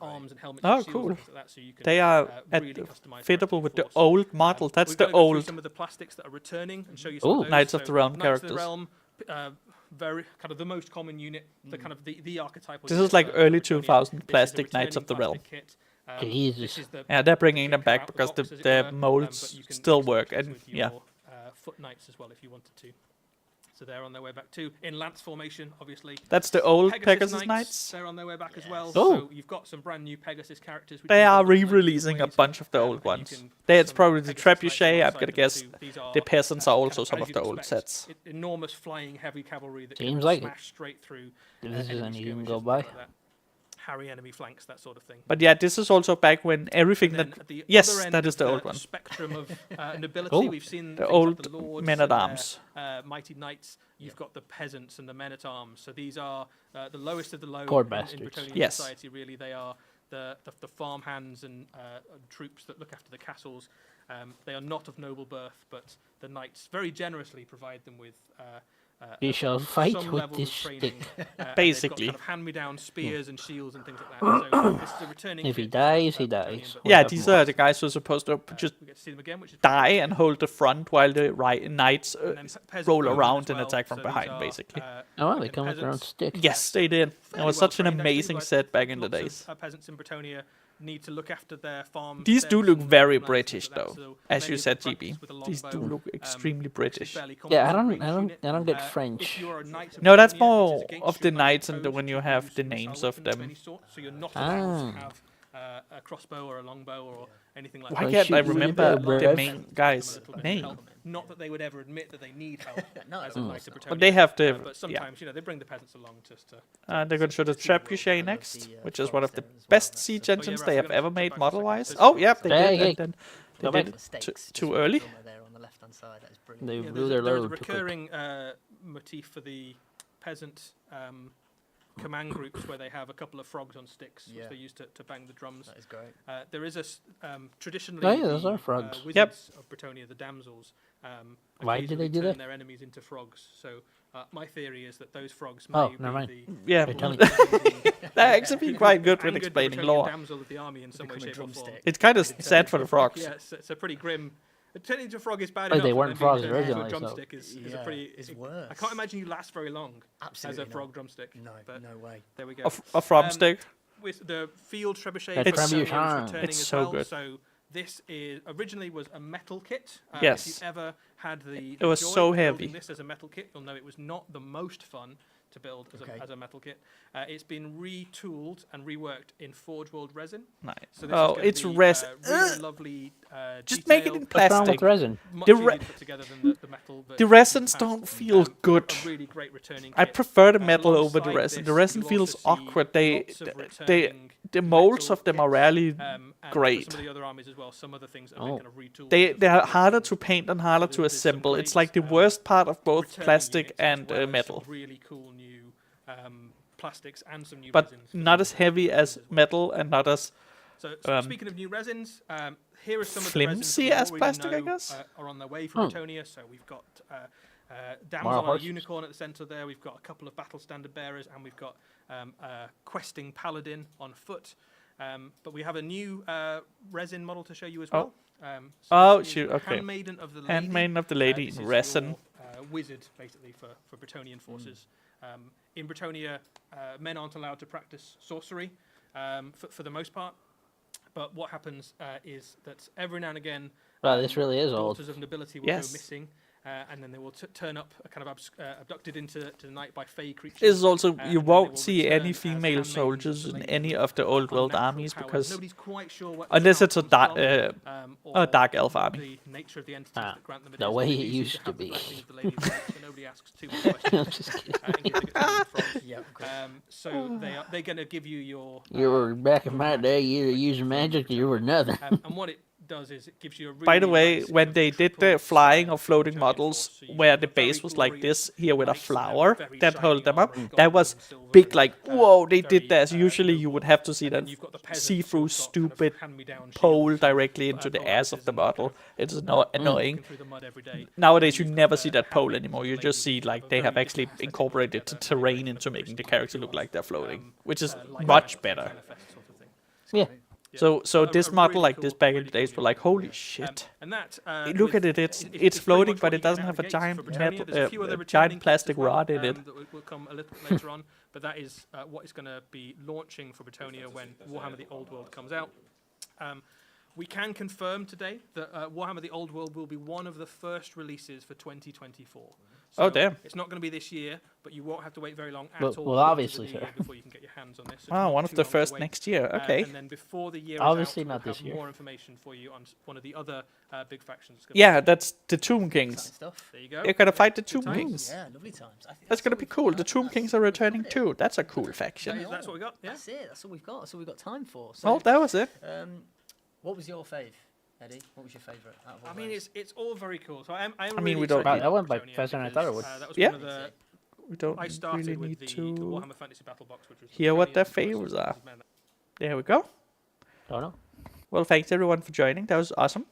arms and helmets. Oh, and shields cool. and things like that, so you can, They are really customize fittable your with the force. old model. That's We're the gonna go through old. some of the plastics that are returning and show you some Ooh. of those. Knights of the Realm Knights characters. of the Realm, very kind of the most common unit, the kind of the archetypal. This unit is like for early Bretonnia. 2000 This is a plastic Knights of the returning Realm. plastic kit. Jesus. This is the Yeah, they're the bringing them kit back out because box, as it the were, molds but you can still mix work, these and with yeah. your, foot knights as well if you wanted to. So they're on their way back too. In lance formation, obviously. That's the old Pegasus Knights. They're on their way back as well. Oh. So you've got some brand new Pegasus characters. which They you can are build in loads of re-releasing a ways, bunch of the old and you ones. can put That's some probably the Pegasus Knights Trebuchet. I'm alongside gonna them guess too. These are, the peasants are kind also of some as of you'd the old expect, sets. Enormous flying heavy cavalry that Seems can like it. smash straight through. This is enemy an even skirmishes go and by. things like that. Harry enemy flanks, that sort of thing. But yeah, this is also back when everything And then that at the yes, other end that is of the old one. spectrum of nobility, Oh. we've seen The things old like the lords men and at their, arms. mighty knights. You've got the peasants and the men at arms. So these are the lowest of the low Poor in bastards. Bretonnian Yes. society. Really, they are the farm hands and troops that look after the castles. They are not of noble birth, but the knights very generously provide them with. We shall fight some with level this of training. stick. Basically. they've got kind of hand-me-down spears and shields and things like that. So this is a returning. If he kit, dies, he Bretonnian, dies. but We Yeah, have these more. are the guys who are supposed to just we get to see them again, which is die and hold the front while the knights And then peasant roll bowmen around as and well. attack from So these behind, are, basically. Oh, well, they again, come with their own peasants. stick. Yes, they did. It Fairly was such an well-trained, actually, amazing but set back in the lots of, days. peasants in Bretonnia need to look after their farms. These do steads look and very knights and British, things like that, though, so as many you of said, them GB. practice with a These do longbow, look extremely actually British. fairly Yeah, I competent don't, I ranged don't, I don't get unit. If French. you're a knight of No, that's Bretonnia, it is more against of the your knights and code when you to have use the missile names of weapons of them. any sort, so you're not allowed to Ah. have a crossbow or a longbow or anything like Why Well, that. can't shoot I you with remember the the rev. main Them guy's a little bit name? help. Not that they would ever admit that they need help No, as a of knight course of not. Bretonnia. But they have the But yeah. sometimes, they bring the peasants along just to. They're going to show the Just see the world. I Trebuchet love next, the, which is one of the forest there as well. best That's siege so- engines right, they we're have gonna ever jump made back a second. model-wise. So Oh, yeah, they Yeah, did. yeah. And then Go they back. did The it stakes, too just early. somewhere there on the left-hand side. That is brilliant. They Yeah, blew there's their a load too quick. recurring motif for the peasant command groups where they have a couple of frogs on sticks, which Yeah. they use to bang the drums. That is great. There is traditionally Oh, yeah, those the, are frogs. wizards of Bretonnia, the damsels. Why do they occasionally do turn that? their enemies into frogs. So my theory is that those frogs may Oh, be never mind. the Yeah, They're telling they're actually been quite good with angered explaining Bretonnian lore. damsel of the army in some way, Become a shape, or form. drumstick. It's kind of They turn sad into for a the frog. frogs. Yeah, it's a pretty grim. Turning into a frog is bad Oh, enough. they but weren't then being frogs turned into originally, a so- drumstick is a Yeah, pretty. it's I worse. can't imagine you last very long Absolutely as a frog drumstick. No, but no way. there we go. A frog stick. With the field trebuchet, That for trebuchet. Bretonnia is returning It's as so well. good. So this is originally was a metal kit. Yes. If you've ever had the It was joy so of heavy. building this as a metal kit, you'll know it was not the most fun to build Okay. as a metal kit. It's been retooled and reworked in Forge World resin. Nice. So this is Oh, gonna it's be, resin. really lovely. Just make it detail, in What's wrong plastic. with resin? much The easier re- to put together than the metal. The version resins in the don't past. feel good. A really great returning I kit. prefer the metal over the Alongside resin. The this, resin you'll feels also see awkward. lots of They returning the molds metal of them are kits, rarely and for great. some of the other armies as well, some other things that have Oh. been kind of retooled. They are for harder different to paint and harder to there's some assemble. It's great, like the worst part of both returning plastic units, as and well as some metal, really cool new plastics and some new but resins for not the as heavy as well. metal and not as So um, speaking of new resins, here are some of the flimsy resins that we as already plastic, I know, guess? are on their way from Hmm. Bretonnia. So we've got More damsel on a horses. unicorn at the centre there. We've got a couple of battle standard bearers, and we've got a questing paladin on foot. But we have a new resin model to show you as well. Oh, this is shoot, the okay. Handmaiden of the Lady. Handmaiden of the Lady This in is resin. your, wizard, basically, for Bretonnian forces. In Bretonnia, men aren't allowed to practice sorcery for the most part. But what happens is that every now and again, Wow, this really is old. daughters of nobility will Yes. go missing, and then they will turn up, kind of abducted into the night by fey creatures. This is also and you they won't will see return any as female handmaidens soldiers of the in lady any with of the old world unnatural armies powers. because Nobody's quite sure what unless the it's a power comes from, or dark elf army. The nature of the entities Ah, that grant them the abilities. way They it usually used to have the be. blessing of the Lady of Light, so nobody asks too many questions. I'm just kidding. and you think it's gonna be frogs. Yeah, of course. So they're going to give you your. You were back in my day. You were using magic. You were nothing. And what it does is it gives you a really By the way, nice when kind of they did triple the flying set or floating Bretonnian models force, so you where have the a very base was like glorious this here with a knights and they're flower very that shiny held them up, armor in that gold was and silver big and, like, whoa, they did very, that. Usually you would have to see and that then you've got the peasants see-through who've got kind of stupid hand-me-down pole shields, directly into the ass of the varnises and model. kind It's of, annoying. walking through the mud every day. Nowadays you You've got never the see that pole handmaidens anymore. of You the just lady see with like a they have very actually different aesthetic incorporated the altogether, very terrain into clever, making the very character look stylised, like they're floating, which is like much a better. manifest sort of thing. Yeah. So A this model really like this cool- back in really the days cool were like, unit. holy Yeah. shit. And that Look with- at it, it's very floating, much but what it you get doesn't out have of a the gates giant for Britannia. metal, There's a few other giant returning kits as plastic well, rod in it. that will come a little bit later on, but that is what is going to be launching for Britannia when Warhammer the Old World comes out. We can confirm today that Warhammer the Old World will be one of the first releases for 2024. So Oh, damn. It's not going to be this year, but you won't have to wait very long at Well- all. well, into the obviously, new sir. year before you can get your hands on this. So it's Wow, not one of too the long to first wait. next year. Okay. And then before the year Obviously is out, not we'll this have year. more information for you on one of the other big factions. It's gonna Yeah, that's the Tomb Exciting Kings. stuff. There you go. You're gonna fight the Tomb times. Kings. Yeah, lovely times. I think That's gonna all be we've cool. got. The Tomb That's- Kings are we've returning covered it. too. That's a cool faction. Bang on. That's what we got. Yeah. That's it. That's all we've got. That's all we've got time for. So, Well, that was it. what was your fave, Eddie? What was your favourite? Out of all I mean, those? it's all very cool. So I mean, really we don't excited need- That went by Britannia faster than I because, thought it would. That was Yeah. one of the. We don't I started really with need the to Warhammer Fantasy Battle Box, which was the hear what their Britannia favors Forces are. of Man. There we go. Don't know. Well, thanks everyone for joining. That was awesome.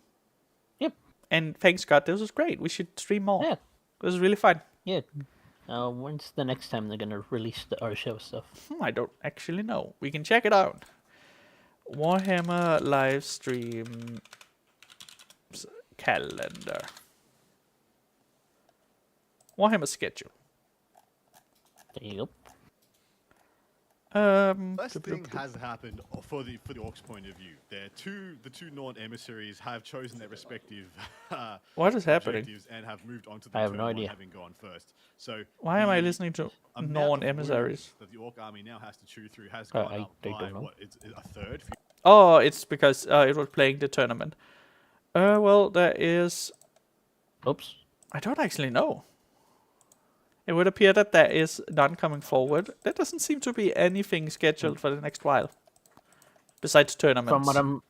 Yep. And thanks, Scott. This was great. We should stream more. Yeah. It was really fun. Yeah. When's the next time they're gonna release our show stuff? I don't actually know. We can check it out. Warhammer live stream calendar. Warhammer schedule. There you go. Best thing has happened for the Orcs' point of view. The two Norn emissaries have chosen their respective What is happening? objectives and have moved on to the I have turn no one, idea. having gone first. So Why am I the listening to amount Norn of emissaries? wounds that the Orc army now has to chew through has I- gone up I by don't know. what? It's a third. Oh, it's because it was playing the tournament. Well, there is... Oops. I don't actually know. It would appear that there is none coming forward. There doesn't seem to be anything scheduled for the next while. Besides tournaments. According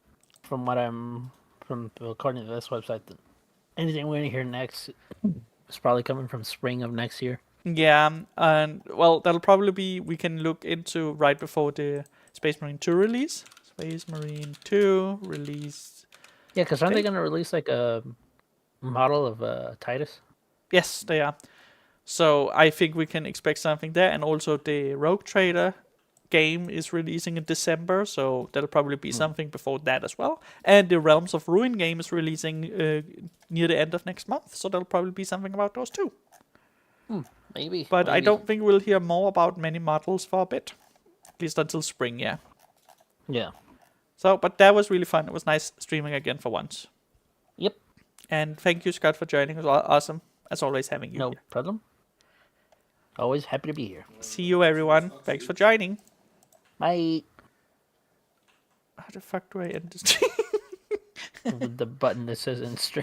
to this website, anything we're gonna hear next is probably coming from spring of next year. Yeah, and well, that'll probably be, we can look into right before the Space Marine 2 release. Space Marine 2 release. Yeah, because aren't they Okay. gonna release like a model of Titus? Yes, they are. So I think we can expect something there. And also the Rogue Trader game is releasing in December, so there'll probably be something before that as well. And the Realms of Ruin game is releasing near the end of next month, so there'll probably be something about those too. Maybe. But I maybe. don't think we'll hear more about many models for a bit. At least until spring, yeah. Yeah. So, but that was really fun. It was nice streaming again for once. Yep. And thank you, Scott, for joining. It was awesome, as always, having you No here. problem. Always happy to be here. See you, everyone. Thanks for joining. Bye. How the fuck do I end this stream? With the button that says in stream.